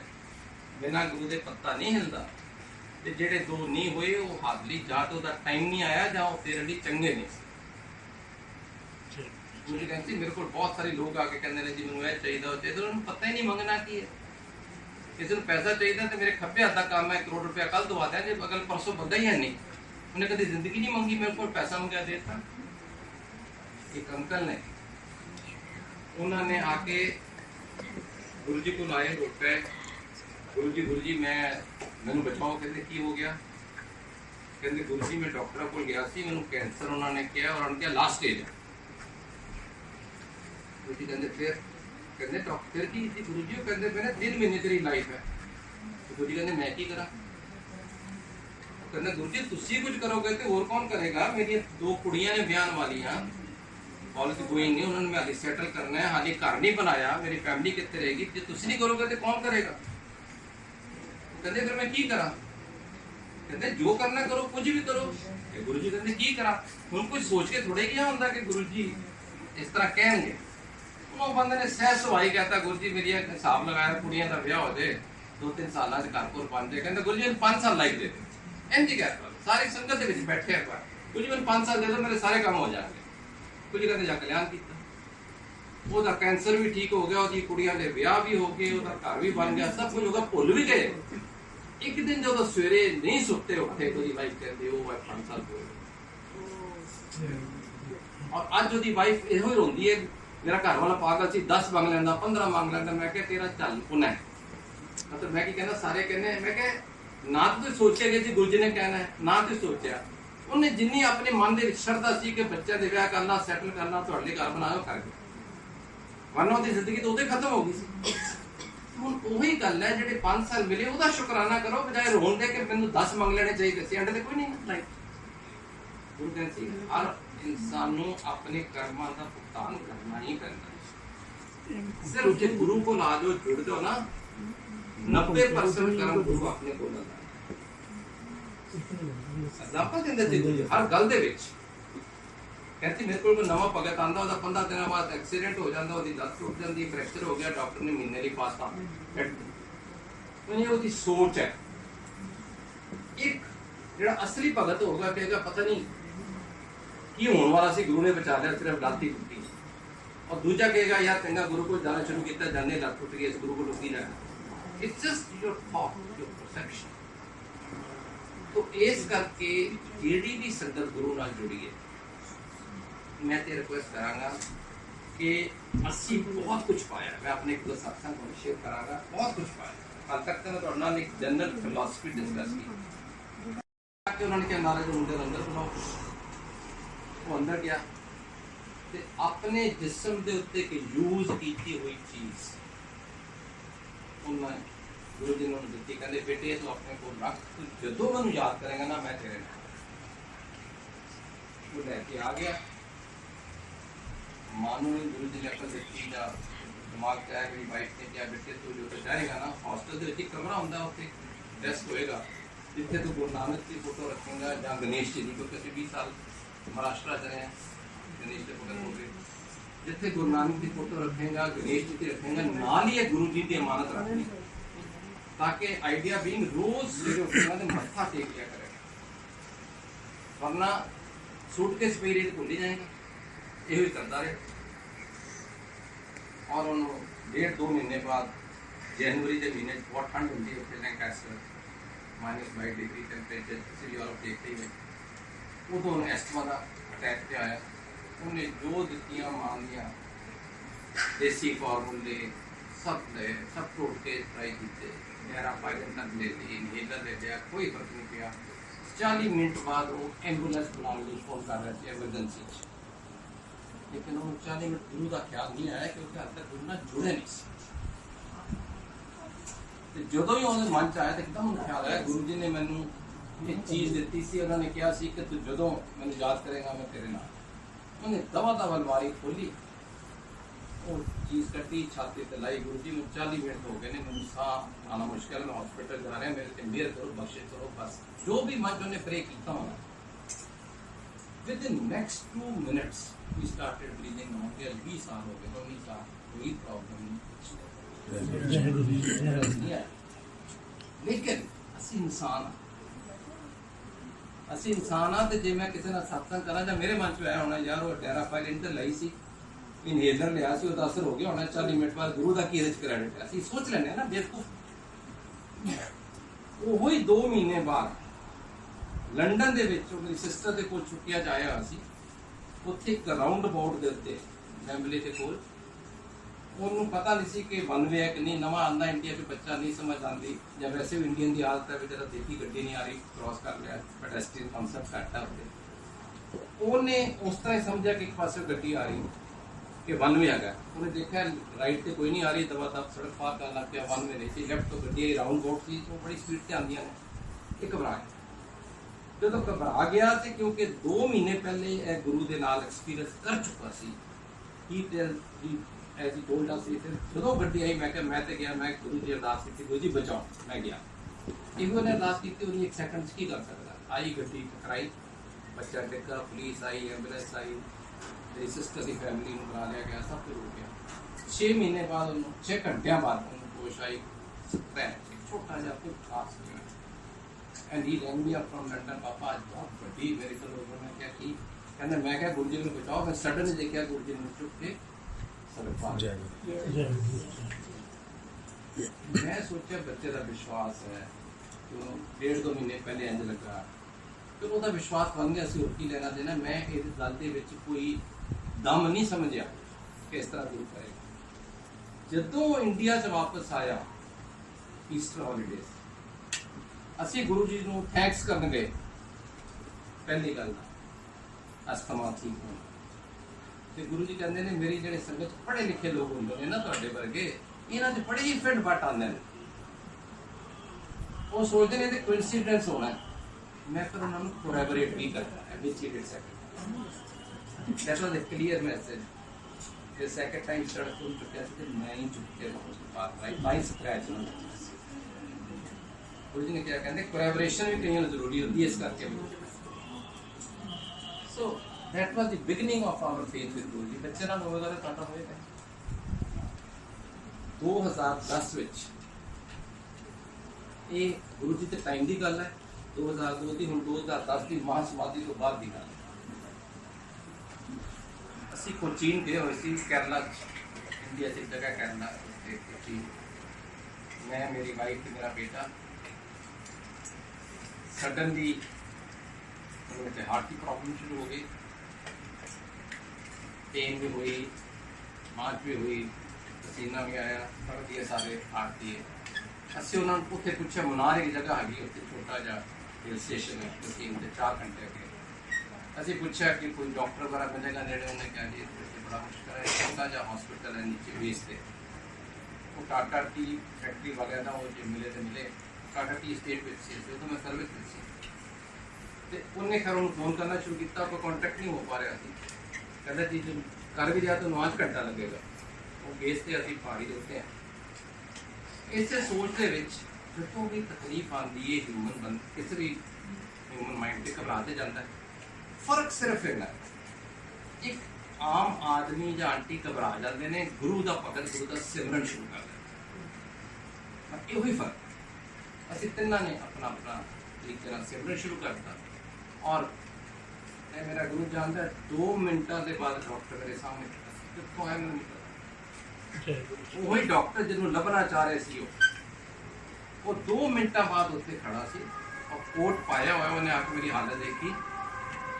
बिना गुरु दे पत्ता नहीं हिलदा। ਤੇ ਜਿਹੜੇ ਦੋ ਨਹੀਂ ਹੋਏ ਉਹ ਹਾਦਲੀ ਜਾਂ ਤਾਂ ਉਹਦਾ ਟਾਈਮ ਨਹੀਂ ਆਇਆ ਜਾਂ ਉਹ ਤੇਰੇ ਲਈ ਚੰਗੇ ਨਹੀਂ ਸੀ। मुझे कहती मेरे को बहुत सारे लोग आके कहने लगे जी मैं चाहिए होते तो उन्हें पता ही नहीं मंगना की है। किसी को पैसा चाहिए तो मेरे खब्बे हाथ का काम है, 1 करोड़ रुपया कल दवा दें, जब अगल परसों बंदा ही है नहीं, उन्हें कभी जिंदगी नहीं मंगी मेरे को पैसा मंगा देता। एक अंकल ने उन्होंने आके गुरु जी को लाए रोड पे, गुरु जी मैनू बचाओ, कहते की हो गया, कहते गुरु जी मैं डॉक्टर को गया सी, मैनू कैंसर उन्होंने किया और उन्होंने कहा लास्ट स्टेज है। गुरु जी कहते फिर डॉक्टर की थी, गुरु जी कहते मैंने 3 महीने तेरी लाइफ है। तो गुरु जी कहते मैं की करा, कहते गुरु जी तुसी कुछ करोगे तो और कौन करेगा, मेरी 2 कुड़ियां ने ब्याह वालियां कॉलेज गोइंग ने, उन्होंने मैं हाली सेटल करना है, हाली घर नहीं बनाया, मेरी फैमिली कितने रहेगी, जो तुसी नहीं करोगे तो कौन करेगा। तो कहते फिर मैं की करा, कहते जो करना करो, कुछ भी करो। गुरु जी कहते की करा, हम कुछ सोच के थोड़े क्या होता कि गुरु जी इस तरह कहेंगे। वो बंदे ने सह सवाई कहता गुरु जी मेरी हिसाब लगाया कुड़ियां का ब्याह हो जाए 2-3 साल घर को बन जाए, कहते गुरु जी 5 साल लाइफ दे दो, इंज कहता सारी संगत के बैठे एक बार, गुरु जी मैंने 5 साल दे दो मेरे सारे काम हो जाएंगे। गुरु जी कहते जा कल्याण किया, ਉਹਦਾ कैंसर भी ठीक हो गया, ਉਹਦੀ ਕੁੜੀਆਂ ਦੇ ਵਿਆਹ भी हो गए, ਉਹਦਾ घर भी बन गया, सब कुछ होगा, भुल भी गए। एक दिन जो सवेरे नहीं सुते उठे तो वाइफ कहते वो 5 साल हो गए, और अज ਉਹਦੀ वाइफ ਇਹੋ ਹੀ ਰੋਂਦੀ है मेरा घर वाला पागल सी 10 मंग लेंदा 15 मंग लेंदा। मैं कह तेरा चल पुना है, मतलब मैं की कहना सारे कहने, मैं कह ना तो सोचे जी गुरु जी ने कहना है, ना तो सोचा उन्हें जिन्नी अपने मन दे विच श्रद्धा सी कि बच्चे दे विआह करना, सैटल करना, तुहाडे घर बनाओ कर गए, वरना ਉਹਦੀ ਜ਼ਿੰਦਗੀ तो उदे खत्म हो गई सी। ਹੁਣ ਉਹੀ ਗੱਲ ਹੈ ਜਿਹੜੇ 5 ਸਾਲ ਮਿਲੇ ਉਹਦਾ ਸ਼ੁਕਰਾਨਾ ਕਰੋ, ਬਜਾਏ ਰੋਣ ਦੇ ਕਿ ਮੈਨੂੰ 10 ਮੰਗ ਲੈਣੇ ਚਾਹੀਦੇ ਸੀ, ਐਂਡ ਤੇ ਕੋਈ ਨਹੀਂ ਲਾਈਕ ਗੁਰੂ ਗ੍ਰੰਥ ਸਾਹਿਬ ਸੀ ਹਰ इंसान ਨੂੰ अपने कर्मां ਦਾ भुगतान करना ही करना। सिर्फ जो गुरु को ला जो जुड़ दो ना 90% कर्म गुरु अपने को लगा। एग्जांपल ਦਿੰਦੇ ਸੀ ਹਰ ਗੱਲ ਦੇ ਵਿੱਚ, कहती मेरे को नवा भगत आंदा ਉਹਦਾ 15 ਦਿਨਾਂ ਬਾਅਦ ਐਕਸੀਡੈਂਟ ਹੋ ਜਾਂਦਾ, ਉਹਦੀ ਲੱਤ ਟੁੱਟ ਜਾਂਦੀ, ਫ੍ਰੈਕਚਰ ਹੋ ਗਿਆ, ਡਾਕਟਰ ਨੇ ਮਹੀਨੇ ਲਈ ਪਾਸਤਾ ਉਹਦੀ ਸੋਚ ਹੈ। ਇੱਕ ਜਿਹੜਾ ਅਸਲੀ ਭਗਤ ਹੋਗਾ ਕਹੇਗਾ ਪਤਾ ਨਹੀਂ ਕੀ ਹੋਣ ਵਾਲਾ ਸੀ, ਗੁਰੂ ਨੇ ਬਚਾ ਲਿਆ, ਸਿਰਫ ਲੱਤ ਹੀ ਟੁੱਟੀ, और दूजा कहेगा यार चंगा गुरु को जाना शुरू किया, जाने लग टूट गई, इस गुरु को लुकी जाना। It's just your thought, your perception. तो इस करके जेडी भी संगत गुरु नाल जुड़ी है, मैं ते रिक्वेस्ट करांगा कि असी बहुत कुछ पाया, मैं अपने एक दो सत्संग को शेयर करांगा, बहुत कुछ पाया। कल तक तो मैं तुहाडे नाल एक जनरल फिलॉसफी डिस्कस की कि उन्होंने क्या नारे जो मुंडे अंदर बनाओ, वो अंदर गया ਤੇ ਆਪਣੇ ਜਿਸਮ ਦੇ ਉੱਤੇ ਕਿ ਯੂਜ਼ ਕੀਤੀ ਹੋਈ ਚੀਜ਼ ਉਹਨਾਂ ਗੁਰੂ ਜੀ ਨੂੰ ਦਿੱਤੀ, ਕਹਿੰਦੇ ਬੇਟੇ ਤੂੰ ਆਪਣੇ ਕੋਲ ਰੱਖ, ਤੂੰ ਜਦੋਂ ਮੈਨੂੰ ਯਾਦ ਕਰੇਗਾ ਨਾ ਮੈਂ ਤੇਰੇ ਨਾਲ। ਉਹ ਲੈ ਕੇ ਆ ਗਿਆ, ਮਾਨੂ ਨੇ ਗੁਰੂ ਜੀ ਨੇ ਅਕਲ ਦਿੱਤੀ ਜਾਂ ਦਿਮਾਗ ਤੇ ਆਇਆ, ਮੇਰੀ ਵਾਈਫ ਨੇ ਕਿਹਾ ਬੇਟੇ ਤੂੰ ਜਦੋਂ ਜਾਏਗਾ ਨਾ ਹੌਸਟਲ ਦੇ ਵਿੱਚ ਇੱਕ ਕਮਰਾ ਹੁੰਦਾ, ਉੱਥੇ ਡੈਸਕ ਹੋਏਗਾ, ਜਿੱਥੇ ਤੂੰ ਗੁਰੂ ਨਾਨਕ ਦੀ ਫੋਟੋ ਰੱਖੇਗਾ ਜਾਂ ਗਣੇਸ਼ ਜੀ ਦੀ, ਕਿਉਂਕਿ ਅਸੀਂ 20 ਸਾਲ ਮਹਾਰਾਸ਼ਟਰ 'ਚ ਰਹੇ ਹਾਂ, गणेश के भगत हो गए, जिथे गुरु नानक की फोटो रखेगा, गणेश जी की रखेगा, नाल ही गुरु जी की अमानत रखनी, ताकि आइडिया बीइंग रोज सवेरे उठेगा तो मत्था टेक लिया करेगा, वरना सूटकेस पे ही भूल ही जाएगा। यही करता रहे, और उन्होंने 1.5-2 महीने बाद जनवरी के महीने बहुत ठंड होती है, उत्थे लैंकास्टर -22 डिग्री टेंपरेचर, ਤੁਸੀਂ यूरोप देखते ही है, उदों एस्थमा का अटैक पे आया। उन्हें जो दित्तियां मांगियां देसी फार्मूले सब ले, सब टोट के ट्राई किए, मेरा पायलन तक ले ली, इनहेलर ले लिया, कोई फर्क नहीं पिया। 40 मिनट बाद वो एंबुलेंस बुलाने लिए फोन कर रहे थे एमरजेंसी, लेकिन वो 40 मिनट गुरु का ख्याल नहीं आया क्योंकि हाल तक गुरु नाल जुड़े नहीं। जो ही उन्होंने मन च आया तो एकदम ख्याल आया गुरु जी ने मैनू एक चीज़ दी सी, उन्होंने कहा सी कि तू जो मैंने याद करेगा मैं तेरे नाल। उन्हें दवा अलमारी खोली, वो चीज़ कटी, छाती पे लाई, गुरु जी में 40 मिनट हो गए ने, मैंने साह आना मुश्किल, मैं हॉस्पिटल जा रहे हैं, मेरे से मेहर करो, बख्शिश करो, बस जो भी मन उन्हें प्रे किया होना। Within next 2 minutes we started breathing normal. 20 साल हो गए, 19 साल, कोई प्रॉब्लम नहीं। लेकिन असी इंसान ਅਸੀਂ ਇਨਸਾਨ ਆ ਤੇ ਜੇ ਮੈਂ ਕਿਸੇ ਨਾਲ ਸਤਸੰਗ ਕਰਾਂ ਜਾਂ ਮੇਰੇ ਮਨ 'ਚ ਆਇਆ ਹੋਣਾ ਯਾਰ ਉਹ ਡੈਰਾ ਪਾਇਲਟ ਤੇ ਲਈ ਸੀ ਇਨਹੇਲਰ ਲਿਆ ਸੀ ਉਹਦਾ ਅਸਰ ਹੋ ਗਿਆ ਹੋਣਾ 40 ਮਿੰਟ ਬਾਅਦ ਗੁਰੂ ਦਾ ਕੀ ਇਹਦੇ 'ਚ ਕ੍ਰੈਡਿਟ ਹੈ ਅਸੀਂ ਸੋਚ ਲੈਂਦੇ ਹਾਂ ਨਾ ਬੇਵਕੂਫ। ਉਹ ਹੀ 2 ਮਹੀਨੇ ਬਾਅਦ ਲੰਡਨ ਦੇ ਵਿੱਚ ਉਹ ਮੇਰੀ ਸਿਸਟਰ ਦੇ ਕੋਲ ਛੁੱਟੀਆਂ 'ਚ ਆਇਆ ਹੋਇਆ ਸੀ। ਉੱਥੇ ਇੱਕ ਰਾਉਂਡ ਅਬਾਊਟ ਦੇ ਉੱਤੇ ਵੈਂਬਲੇ ਦੇ ਕੋਲ ਉਹਨੂੰ ਪਤਾ ਨਹੀਂ ਸੀ ਕਿ ਵਨਵੇ ਹੈ ਕਿ ਨਹੀਂ, ਨਵਾਂ ਆਉਂਦਾ ਇੰਡੀਆ 'ਚ ਬੱਚਾ ਨਹੀਂ ਸਮਝ ਆਉਂਦੀ ਜਾਂ ਵੈਸੇ ਵੀ ਇੰਡੀਅਨ ਦੀ ਆਦਤ ਹੈ ਵੀ ਜਿਹੜਾ ਦੇਖੀ ਗੱਡੀ ਨਹੀਂ ਆ ਰਹੀ ਕ੍ਰਾਸ ਕਰ ਲਿਆ ਪੈਡੈਸਟਰੀਅਨ ਕਨਸੈਪਟ ਘੱਟ ਹੈ ਉੱਤੇ। ਉਹਨੇ ਉਸ ਤਰ੍ਹਾਂ ਹੀ ਸਮਝਿਆ ਕਿ ਇੱਕ ਪਾਸੇ ਗੱਡੀ ਆ ਰਹੀ ਕਿ ਵਨਵੇ ਹੈਗਾ। ਉਹਨੇ ਦੇਖਿਆ ਰਾਈਟ ਤੇ ਕੋਈ ਨਹੀਂ ਆ ਰਹੀ, ਦਵਾ ਦਬ ਸੜਕ ਪਾਰ ਕਰਨ ਲੱਗ ਪਿਆ, ਵਨਵੇ ਨਹੀਂ ਸੀ, ਲੈਫਟ ਤੋਂ ਗੱਡੀ ਰਾਉਂਡ ਅਬਾਊਟ ਸੀ, ਉਹ ਬੜੀ ਸਪੀਡ ਤੇ ਆਉਂਦੀਆਂ ਨੇ। ਇਹ ਘਬਰਾ ਗਿਆ। ਜਦੋਂ ਘਬਰਾ ਗਿਆ ਤੇ ਕਿਉਂਕਿ 2 ਮਹੀਨੇ ਪਹਿਲੇ ਇਹ ਗੁਰੂ ਦੇ ਨਾਲ ਐਕਸਪੀਰੀਅੰਸ ਕਰ ਚੁੱਕਾ ਸੀ ਹੀ ਐਜ਼ ਹੀ ਟੋਲਡ ਅਸ। ਫਿਰ ਜਦੋਂ ਗੱਡੀ ਆਈ ਮੈਂ ਕਿਹਾ ਮੈਂ ਤੇ ਗਿਆ, ਮੈਂ ਗੁਰੂ ਦੀ ਅਰਦਾਸ ਕੀਤੀ ਗੁਰੂ ਜੀ ਬਚਾਓ, ਮੈਂ ਗਿਆ। ਇਹੋ ਨੇ ਅਰਦਾਸ ਕੀਤੀ, ਉਹਨੇ 1 ਸੈਕਿੰਡ 'ਚ ਕੀ ਕਰ ਸਕਦਾ। ਆਈ ਗੱਡੀ ਟਕਰਾਈ, ਬੱਚਾ ਡਿੱਗਾ, ਪੁਲਿਸ ਆਈ, ਐਂਬੂਲੈਂਸ ਆਈ, ਮੇਰੀ ਸਿਸਟਰ ਦੀ ਫੈਮਿਲੀ ਨੂੰ ਬੁਲਾ ਲਿਆ ਗਿਆ, ਸਭ ਕੁਝ ਹੋ ਗਿਆ। 6 ਮਹੀਨੇ ਬਾਅਦ ਉਹਨੂੰ 6 ਘੰਟਿਆਂ ਬਾਅਦ ਉਹਨੂੰ ਹੋਸ਼ ਆਈ। ਛੋਟਾ ਜਿਹਾ ਕੋਈ ਖਾਸ ਨਹੀਂ। And he rang me up from London, ਪਾਪਾ ਅੱਜ ਬਹੁਤ ਵੱਡੀ ਮੈਰੀਕਲ ਹੋ ਗਿਆ। ਮੈਂ ਕਿਹਾ ਕੀ? ਕਹਿੰਦਾ ਮੈਂ ਕਿਹਾ ਗੁਰੂ ਜੀ ਨੂੰ ਬਚਾਓ। ਮੈਂ ਸਡਨ ਦੇਖਿਆ ਗੁਰੂ ਜੀ ਨੂੰ ਚੁੱਕ ਕੇ ਸੜਕ ਪਾਰ। ਮੈਂ ਸੋਚਿਆ ਬੱਚੇ ਦਾ ਵਿਸ਼ਵਾਸ ਹੈ, 1.5-2 ਮਹੀਨੇ ਪਹਿਲੇ ਇੰਜ ਲੱਗਾ, ਫਿਰ ਉਹਦਾ ਵਿਸ਼ਵਾਸ ਬਣ ਗਿਆ। ਅਸੀਂ ਹੋਰ ਕੀ ਲੈਣਾ ਦੇਣਾ। ਮੈਂ ਇਸ ਗੱਲ ਦੇ ਵਿੱਚ ਕੋਈ ਦਮ ਨਹੀਂ ਸਮਝਿਆ ਕਿ ਇਸ ਤਰ੍ਹਾਂ ਗੁਰੂ ਕਰੇਗਾ। ਜਦੋਂ ਇੰਡੀਆ 'ਚ ਵਾਪਸ ਆਇਆ ਈਸਟਰ ਹੌਲੀਡੇਜ਼, ਅਸੀਂ ਗੁਰੂ ਜੀ ਨੂੰ ਥੈਂਕਸ ਕਰਨ ਗਏ। ਪਹਿਲੀ ਗੱਲ ਦਾ ਅਸਥਮਾ ਠੀਕ ਹੋਣਾ ਤੇ ਗੁਰੂ ਜੀ ਕਹਿੰਦੇ ਨੇ ਮੇਰੀ ਜਿਹੜੇ ਸੰਗਤ ਪੜ੍ਹੇ ਲਿਖੇ ਲੋਕ ਹੁੰਦੇ ਨੇ ਨਾ ਤੁਹਾਡੇ ਵਰਗੇ, ਇਹਨਾਂ 'ਚ ਬੜੇ ਹੀ ਫਿੰਡ ਫਟ ਆਉਂਦੇ ਨੇ। ਉਹ ਸੋਚਦੇ ਨੇ ਕਿ ਕੋਇਨਸੀਡੈਂਸ ਹੋਣਾ। ਮੈਂ ਫਿਰ ਉਹਨਾਂ ਨੂੰ ਕੋਲੈਬੋਰੇਟ ਵੀ ਕਰਦਾ ਹੈ ਵਿਚ it second. That was a clear message. ਤੇ ਸੈਕੰਡ ਟਾਈਮ ਸੜਕ ਤੋਂ ਚੁੱਕਿਆ ਸੀ ਤੇ ਮੈਂ ਹੀ ਚੁੱਕ ਕੇ ਬਾਤ ਰਾਈਟ ਬਾਈ ਸਕ੍ਰੈਚ ਨਾ। ਗੁਰੂ ਜੀ ਨੇ ਕਿਹਾ, ਕਹਿੰਦੇ ਕੋਲੈਬੋਰੇਸ਼ਨ ਵੀ ਕਈਆਂ ਨੂੰ ਜ਼ਰੂਰੀ ਹੁੰਦੀ ਹੈ ਇਸ ਕਰਕੇ। ਸੋ that was the beginning of our faith with Guru Ji। ਬੱਚੇ ਨਾਲ ਹੋਵੇਗਾ ਤਾਂ ਤੁਹਾਡਾ ਹੋਏਗਾ। 2010 ਵਿੱਚ ਇਹ ਗੁਰੂ ਜੀ ਦੇ ਟਾਈਮ ਦੀ ਗੱਲ ਹੈ, 2002 ਦੀ। ਹੁਣ 2010 ਦੀ ਮਹਾਸਮਾਧੀ ਤੋਂ ਬਾਅਦ ਦੀ ਗੱਲ। ਅਸੀਂ ਕੋਚੀਨ ਗਏ ਹੋਏ ਸੀ, ਕੇਰਲਾ ਇੰਡੀਆ ਦੀ ਜਗ੍ਹਾ ਕੇਰਲਾ ਤੇ ਕੋਚੀਨ। ਮੈਂ, ਮੇਰੀ ਵਾਈਫ ਤੇ ਮੇਰਾ ਬੇਟਾ। ਸਡਨਲੀ उनके हार्ट की प्रॉब्लम शुरू हो गई, पेन भी हुई, मांच भी हुई, पसीना भी आया, फड़ दिए सारे हार्ट दिए। ਅਸੀਂ ਉਹਨਾਂ ਨੂੰ ਉੱਥੇ ਪੁੱਛਿਆ, ਮਨਾਰ ਇੱਕ ਜਗ੍ਹਾ ਹੈਗੀ ਉੱਥੇ ਛੋਟਾ ਜਿਹਾ ਹਿਲ ਸਟੇਸ਼ਨ ਹੈ, ਅਸੀਂ ਉੱਥੇ 4 ਘੰਟੇ ਅੱਗੇ। ਅਸੀਂ ਪੁੱਛਿਆ ਕਿ ਕੋਈ ਡਾਕਟਰ ਵਗੈਰਾ ਮਿਲੇਗਾ ਨੇੜੇ? ਉਹਨੇ ਕਿਹਾ ਜੀ ਇੱਥੇ ਬੜਾ ਮੁਸ਼ਕਿਲ ਹੈ, ਛੋਟਾ ਜਿਹਾ ਹਸਪੀਟਲ ਹੈ ਨੀਚੇ ਬੇਸ ਤੇ। ਉਹ ਟਾਟਾ ਟੀ ਫੈਕਟਰੀ ਵਗੈਰਾ ਦਾ ਉਹ ਜੇ ਮਿਲੇ ਤੇ ਮਿਲੇ। ਟਾਟਾ ਟੀ ਸਟੇਟ ਵਿੱਚ ਸੀ, ਉਦੋਂ ਮੈਂ ਸਰਵਿਸ ਵਿੱਚ ਸੀ। ਤੇ ਉਹਨੇ ਖੈਰ ਉਹਨੂੰ ਫੋਨ ਕਰਨਾ ਸ਼ੁਰੂ ਕੀਤਾ, ਕੋਈ ਕੰਟੈਕਟ ਨਹੀਂ ਹੋ ਪਾ ਰਿਹਾ ਸੀ। ਕਹਿੰਦਾ ਜੀ ਜੇ ਕਰ ਵੀ ਰਿਹਾ ਤਾਂ 9 ਘੰਟਾ ਲੱਗੇਗਾ। ਉਹ ਬੇਸ ਤੇ ਅਸੀਂ ਪਹਾੜੀ ਦੇ ਉੱਤੇ ਹਾਂ। ਇਸੇ ਸੋਚ ਦੇ ਵਿੱਚ ਜਦੋਂ ਵੀ ਤਕਲੀਫ ਆਉਂਦੀ ਹੈ ਕਿਸੇ ਵੀ ਹਿਊਮਨ ਮਾਈਂਡ ਤੇ ਘਬਰਾ ਤੇ ਜਾਂਦਾ ਹੈ। ਫਰਕ ਸਿਰਫ ਇੰਨਾ ਹੈ, ਇੱਕ ਆਮ ਆਦਮੀ ਜਾਂ ਆਂਟੀ ਘਬਰਾ ਜਾਂਦੇ ਨੇ, ਗੁਰੂ ਦਾ ਭਗਤ ਗੁਰੂ ਦਾ ਸਿਮਰਨ ਸ਼ੁਰੂ ਕਰ ਦਿੰਦੇ। ਇਹੋ ਹੀ ਫਰਕ। ਅਸੀਂ ਤਿੰਨਾਂ ਨੇ ਆਪਣਾ ਆਪਣਾ ਤਰੀਕੇ ਨਾਲ ਸਿਮਰਨ ਸ਼ੁਰੂ ਕਰਤਾ। ਔਰ ਇਹ ਮੇਰਾ ਗੁਰੂ ਜਾਣਦਾ, 2 ਮਿੰਟਾਂ ਦੇ ਬਾਅਦ ਡਾਕਟਰ ਮੇਰੇ ਸਾਹਮਣੇ ਕਿੱਥੋਂ ਆਇਆ ਮੈਨੂੰ ਨਹੀਂ ਪਤਾ। ਉਹੀ ਡਾਕਟਰ ਜਿਹਨੂੰ ਲੱਭਣਾ ਚਾਹ ਰਹੇ ਸੀ ਉਹ 2 ਮਿੰਟਾਂ ਬਾਅਦ ਉੱਥੇ ਖੜਾ ਸੀ ਔਰ ਕੋਟ ਪਾਇਆ ਹੋਇਆ। ਉਹਨੇ ਆ ਕੇ ਮੇਰੀ ਹਾਲਤ ਦੇਖੀ,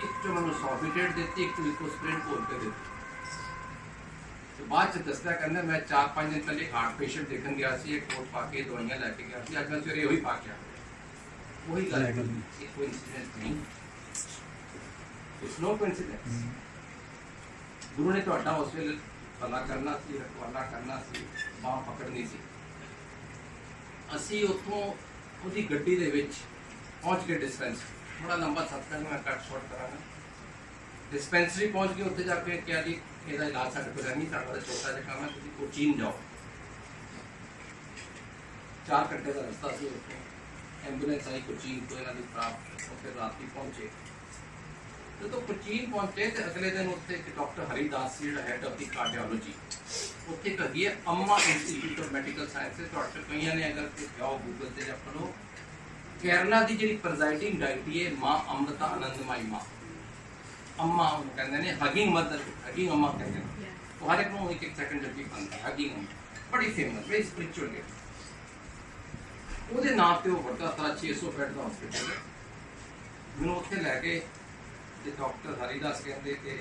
ਇੱਕ ਤੋਂ ਮੈਨੂੰ ਸੌਫੀਟੇਟ ਦਿੱਤੀ, ਇੱਕ ਤੋਂ ਇਕੋਸਪ੍ਰਿੰਟ ਖੋਲ ਕੇ ਦਿੱਤੀ। ਤੇ ਬਾਅਦ ਚ ਦੱਸਦਾ, ਕਹਿੰਦਾ ਮੈਂ 4-5 ਦਿਨ ਪਹਿਲੇ ਹਾਰਟ ਪੇਸ਼ੈਂਟ ਦੇਖਣ ਗਿਆ ਸੀ, ਇੱਕ ਕੋਟ ਪਾ ਕੇ ਦਵਾਈਆਂ ਲੈ ਕੇ ਗਿਆ ਸੀ, ਅੱਜ ਮੈਂ ਸਵੇਰੇ ਉਹੀ ਪਾ ਕੇ ਆ ਗਿਆ। ਉਹੀ ਗੱਲ ਹੈ, ਕੋਈ ਇਨਸੀਡੈਂਟ ਨਹੀਂ। It's no coincidence. ਗੁਰੂ ਨੇ ਤੁਹਾਡਾ ਉਸ ਵੇਲੇ ਭਲਾ ਕਰਨਾ ਸੀ, ਰਖਵਾਲਾ ਕਰਨਾ ਸੀ, ਬਾਂਹ ਪਕੜਨੀ ਸੀ। ਅਸੀਂ ਉੱਥੋਂ ਉਹਦੀ ਗੱਡੀ ਦੇ ਵਿੱਚ ਪਹੁੰਚ ਕੇ ਡਿਸਪੈਂਸਰੀ, ਥੋੜਾ ਲੰਬਾ ਸਫ਼ਰ ਮੈਂ ਕੱਟ ਸ਼ਾਰਟ ਕਰਾਂਗਾ। ਡਿਸਪੈਂਸਰੀ ਪਹੁੰਚ ਕੇ ਉੱਥੇ ਜਾ ਕੇ ਕਿਹਾ ਜੀ ਇਹਦਾ ਇਲਾਜ ਸਾਡੇ ਕੋਲ ਨਹੀਂ, ਸਾਡਾ ਤਾਂ ਛੋਟਾ ਜਿਹਾ ਕੰਮ ਹੈ, ਤੁਸੀਂ ਕੋਚੀਨ ਜਾਓ। 4 ਘੰਟੇ ਦਾ ਰਸਤਾ ਸੀ ਉੱਥੋਂ। ਐਂਬੂਲੈਂਸ ਆਈ ਕੋਚੀਨ ਤੋਂ, ਇਹਨਾਂ ਦੀ ਪ੍ਰਾਪਤ। ਉੱਥੇ ਰਾਤੀ ਪਹੁੰਚੇ। ਜਦੋਂ ਕੋਚੀਨ ਪਹੁੰਚੇ ਤੇ ਅਗਲੇ ਦਿਨ ਉੱਥੇ ਇੱਕ ਡਾਕਟਰ ਹਰੀਦਾਸ ਜੀ, ਜਿਹੜਾ ਹੈਡ ਆਫ ਦੀ ਕਾਰਡੀਓਲੋਜੀ, ਉੱਥੇ ਹੈਗੀ ਹੈ ਅੰਮਾ institute of medical sciences. Doctor ਕਈਆਂ ਨੇ ਅਗਰ ਜਾਓ ਗੂਗਲ ਤੇ ਜਾਂ ਪੜ੍ਹੋ, केरला की जी प्रेजाइडिंग डायटी है माँ अमृता आनंदमयी माँ, अम्मा ਉਹਨੂੰ ਕਹਿੰਦੇ ਨੇ, ਹਗਿੰਗ ਮਦਰ, ਹਗਿੰਗ ਅਮਾ ਕਹਿੰਦੇ ਨੇ। ਉਹ ਹਰ ਇੱਕ ਨੂੰ ਇੱਕ ਸੈਕਿੰਡ ਜੱਪੀ ਪਾਉਂਦਾ, ਹਗਿੰਗ ਅਮਾ, ਬੜੀ ਫੇਮਸ, ਵੈਰੀ ਸਪਿਰਿਚੁਅਲ ਹੈ। ਉਹਦੇ ਨਾਂ ਤੇ ਉਹ ਵੱਡਾ ਸਾਰਾ 600 ਬੈੱਡ ਦਾ ਹਸਪੀਟਲ ਹੈ। ਮੈਨੂੰ ਉੱਥੇ ਲੈ ਕੇ ਤੇ ਡਾਕਟਰ ਹਰੀਦਾਸ ਕਹਿੰਦੇ ਕਿ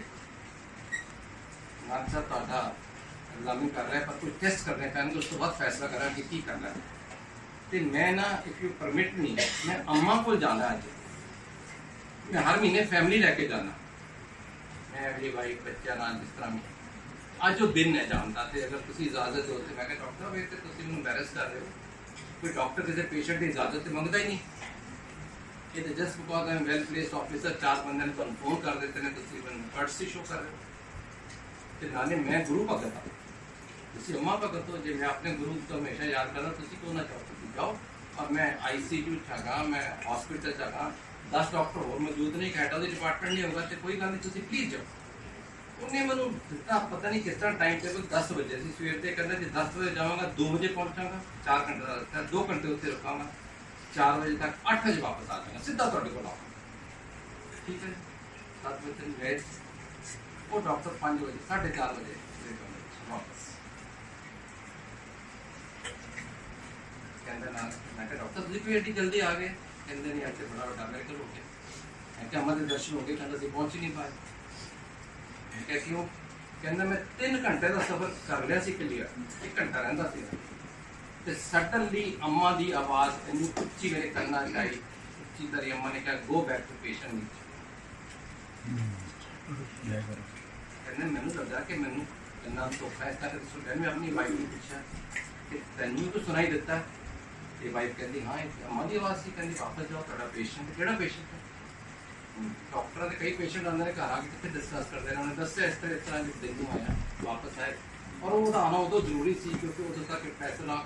ਨਾਥ ਸਾਹਿਬ ਤੁਹਾਡਾ ਐਗਜ਼ਾਮਿਨ ਕਰ ਰਿਹਾ, ਪਰ ਕੋਈ ਟੈਸਟ ਕਰਨੇ ਪੈਣਗੇ, ਉਸ ਤੋਂ ਬਾਅਦ ਫੈਸਲਾ ਕਰਾਂਗੇ ਕੀ ਕਰਨਾ ਹੈ। ਤੇ ਮੈਂ ਨਾ, ਇਫ ਯੂ ਪਰਮਿਟ ਮੀ, ਮੈਂ ਅੰਮਾ ਕੋਲ ਜਾਣਾ ਅੱਜ। ਮੈਂ ਹਰ ਮਹੀਨੇ ਫੈਮਿਲੀ ਲੈ ਕੇ ਜਾਣਾ, मैं अपनी वाइफ बच्चा नाल जिस तरह अज वो दिन है जानता। तो अगर तुम इजाजत हो तो मैं क्या डॉक्टर वे तो तुम एम्बैरस कर रहे हो, कोई डॉक्टर किसी पेशेंट की इजाजत तो मंगता ही नहीं। ये तो just because I am well placed officer, 4 बंदे ने तुम फोन कर देते हैं, तुम कर्टसी शो कर रहे हो। तो नाले मैं गुरु भगत हाँ, तुम अम्मा भगत हो। जो मैं अपने गुरु तो हमेशा याद करना, तुम क्यों ना चाहो, तुम जाओ। और मैं ICU छगा, मैं हॉस्पिटल छगा, 10 डॉक्टर होर मौजूद नहीं, एक हेड ऑफ द डिपार्टमेंट नहीं होगा, तो कोई गल नहीं, तुम प्लीज जाओ। उन्हें मैं दिता पता नहीं किस तरह टाइम टेबल, 10 बजे से सवेर से कहना जी 10 बजे जाऊँगा, 2 बजे पहुँचागा, 4 घंटे का रास्ता है, 2 घंटे उत्ते रुकांगा, 4 बजे तक 8 बजे वापस आ जाऊँगा, सीधा तुहाडे कोल आऊँगा। ठीक है, 7 बजे गए, वो डॉक्टर 5 बजे 4:30 बजे वापस कहते ना। मैं क्या डॉक्टर तुझे कोई एडी जल्दी आ गए? कहते नहीं, आज बड़ा बड़ा मेडिकल हो गया। मैं क्या हमारे दर्शन हो गए? कहते असं पहुँच ही नहीं पाए। मैं क्या क्यों? कहते मैं 3 घंटे का सफर कर लिया सी क्लियर, 1 घंटा रहिंदा सी। ते सडनली अम्मा की आवाज़ इन्नी उच्ची मेरे कन्ना च आई, उच्ची तरी अम्मा ने कहा गो बैक टू पेशेंट। कहते मैनू लगा कि मैनू इन्ना धोखा है, इस तरह सुन। मैं अपनी वाइफ ने पूछा कि तैनू तो सुनाई दिता? तो वाइफ कहती हाँ, अम्मा की आवाज़ सी, कहती वापस जाओ, तुहाडा पेशेंट किहड़ा पेशेंट है? डॉक्टर के कई पेशेंट आते हैं घर आके कितने डिस्कस करते हैं, उन्होंने दस्या इस तरह दिन में आया वापस आए। और वो आना उदो जरूरी सी, क्योंकि उदों तक फैसला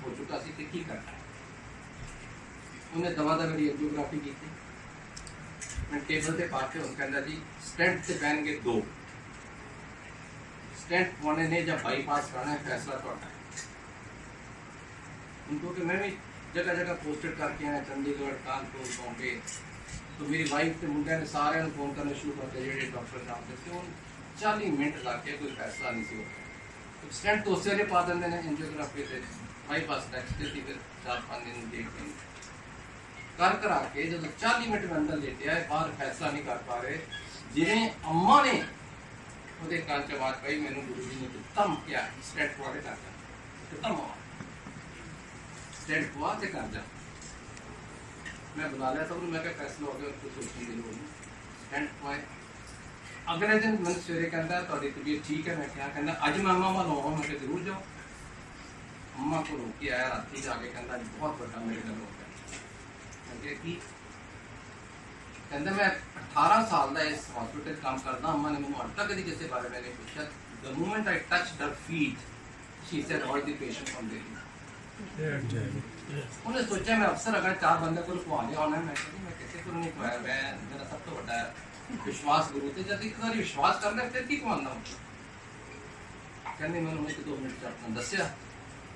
हो चुका सी कि करना है। उन्हें दवा दा मेरी एंजियोग्राफी की थी, मैं टेबल से पा के उन्हें कहता जी स्टेंट से पहन के 2 स्टेंट पौने ने जब बाईपास करना है, फैसला थोड़ा है। उनको कि मैं भी जगह जगह पोस्टर करके आया, चंडीगढ़, कानपुर, बॉम्बे। तो मेरी वाइफ के मुंडे ने सारे फोन करने शुरू करते जो डॉक्टर साहब थे, उन 40 मिनट लग के कोई फैसला नहीं सी होता। स्टेंट तो उससे पा देंगे ने एंजियोग्राफी से, बाईपास नेक्स्ट थी, फिर 4-5 दिन देख कर करा के जब 40 मिनट में अंदर लेटे आए, बाहर फैसला नहीं कर पा रहे। जिन्हें अम्मा ने ਉਹਦੇ ਕੰਨ ਚ ਆਵਾਜ਼ ਪਈ, ਮੈਨੂੰ ਗੁਰੂ ਜੀ ਨੇ ਧਮ ਕਿਹਾ ਸਟੈਂਟ ਪਵਾ ਕੇ ਕਰ ਜਾ, ਧਮ स्टेंट हुआ तो कर जा। मैं बुला लिया सब, मैं क्या फैसला हो गया, कुछ सोचने की लोड़ नहीं। स्टेंट पवाए, अगले दिन मैंने सवेरे कहता थोड़ी तबीयत ठीक है? मैं क्या कहना अज मैं अम्मा वाल आवा? मैं जरूर जाओ। अम्मा को रोक के आया, राती जाके कहता बहुत बड़ा मेडिकल हो गया। मैं क्या की? कहता मैं 18 साल का इस हॉस्पिटल काम करता। अम्मा ने मैंने अज तक कभी किसी बारे में नहीं पूछा। The moment I touched her feet she said all the patient from there. उन्हें सोचा मैं अफसर अगर 4 बंदे को खुआ लिया होना, मैं किसी को नहीं खुआया। मैं मेरा सब तो बड़ा विश्वास गुरु थे, जब एक बार विश्वास कर ले फिर की खुआना। कहने मैंने 2 मिनट अपना दसिया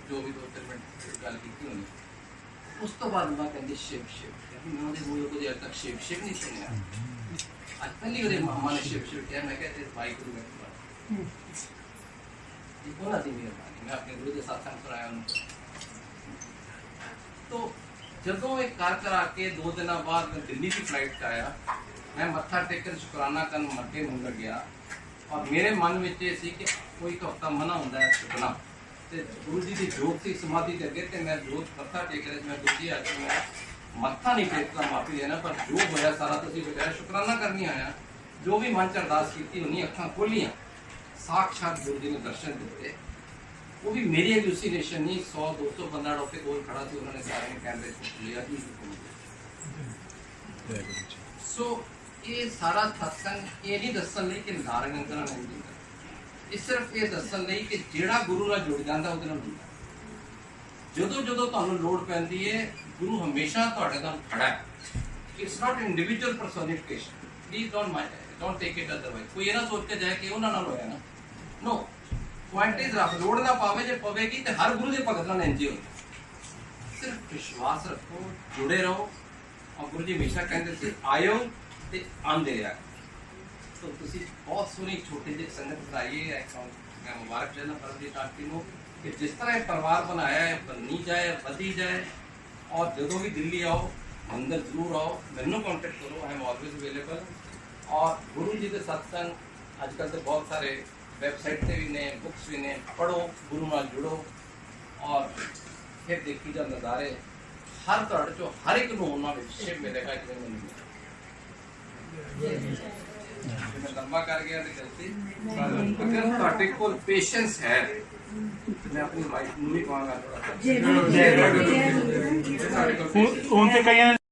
जो भी 2-3 मिनट गल की होनी। उस तो बाद मैं कहती शिव शिव, मैंने मूल को अज तक शिव शिव नहीं सुनिया। अज पहली बार मामा ने शिव शिव किया। मैं कहते भाई गुरु मैं उन्होंने मेहरबानी, मैं अपने गुरु के सत्संग सुनाया उनको। तो जदों एक कर करा के 2 दिन बाद मैं दिल्ली की फ्लाइट से आया, मैं मत्था टेकन शुकराना कर मत्थे मुंह गया। और मेरे मन में ये सी कि कोई हफ्ता मना होंदा है सुखना, तो गुरु जी की जोत सी समाधि के अगे, तो मैं जोत मत्था टेक रहा, मैं दुखी आके मैं मत्था नहीं टेकता, माफी देना, पर जो होया सारा तुसीं बजाय शुकराना करनी आया। जो भी मन च अरदास की उन्हीं अखां खोलियां, साक्षात गुरु जी ने दर्शन दिते। वो भी मेरी एलुसीनेशन नहीं, 100-200 बंदा डॉक्टर कोल खड़ा थी, उन्होंने सारे ने कैमरे लिया जी। सो ये सारा सत्संग ये नहीं दसन नहीं कि नारायण अंकल नहीं दिंदा, ये सिर्फ ये दसन नहीं कि जेड़ा गुरु नाल जुड़ जांदा उहदे नाल जुड़दा। जदों जदों तुहानूं लोड़ पैंदी है, गुरु हमेशा तुहाडे नाल खड़ा है। It's not individual personification, please don't take it otherwise. कोई ये ना सोच के जाए कि उन्हां नाल होया ना, नो। पॉइंट इज रख लोड़ ना पावे, जे पवेगी तो हर गुरु के भगत नाल इंज ही होंदा। ਸਿਰਫ ਵਿਸ਼ਵਾਸ ਰੱਖੋ, ਜੁੜੇ ਰਹੋ। ਔਰ ਗੁਰੂ ਜੀ ਹਮੇਸ਼ਾ ਕਹਿੰਦੇ ਸੀ ਆਇਓ ਤੇ ਆਂਦੇ ਰਿਹਾ। तो तुसी बहुत सोहनी छोटी जी संगत बनाई है। मैं मुबारक देना परमजीत आरती को कि जिस तरह ये परिवार बनाया है बनी जाए, बधी जाए। और जो भी दिल्ली आओ अंदर जरूर आओ, मैनू कॉन्टेक्ट करो, आई एम ऑलवेज अवेलेबल। और गुरु जी के सत्संग अजकल तो बहुत सारे वैबसाइट से भी ने, बुक्स भी ने, पढ़ो, गुरु नाल जुड़ो और फिर देखी जा नज़ारे हर तुहाडे चो हर एक नूं उन्हां विच शिव मिलेगा जिवें मैनूं मिले। मैं लंबा कर गया तो गलती, अगर ਤੁਹਾਡੇ ਕੋਲ पेशेंस है मैं अपनी वाइफ ਨੂੰ ਵੀ ਕਹਾਂਗਾ ਥੋੜਾ ਹੁਣ ਤੇ ਕਈਆਂ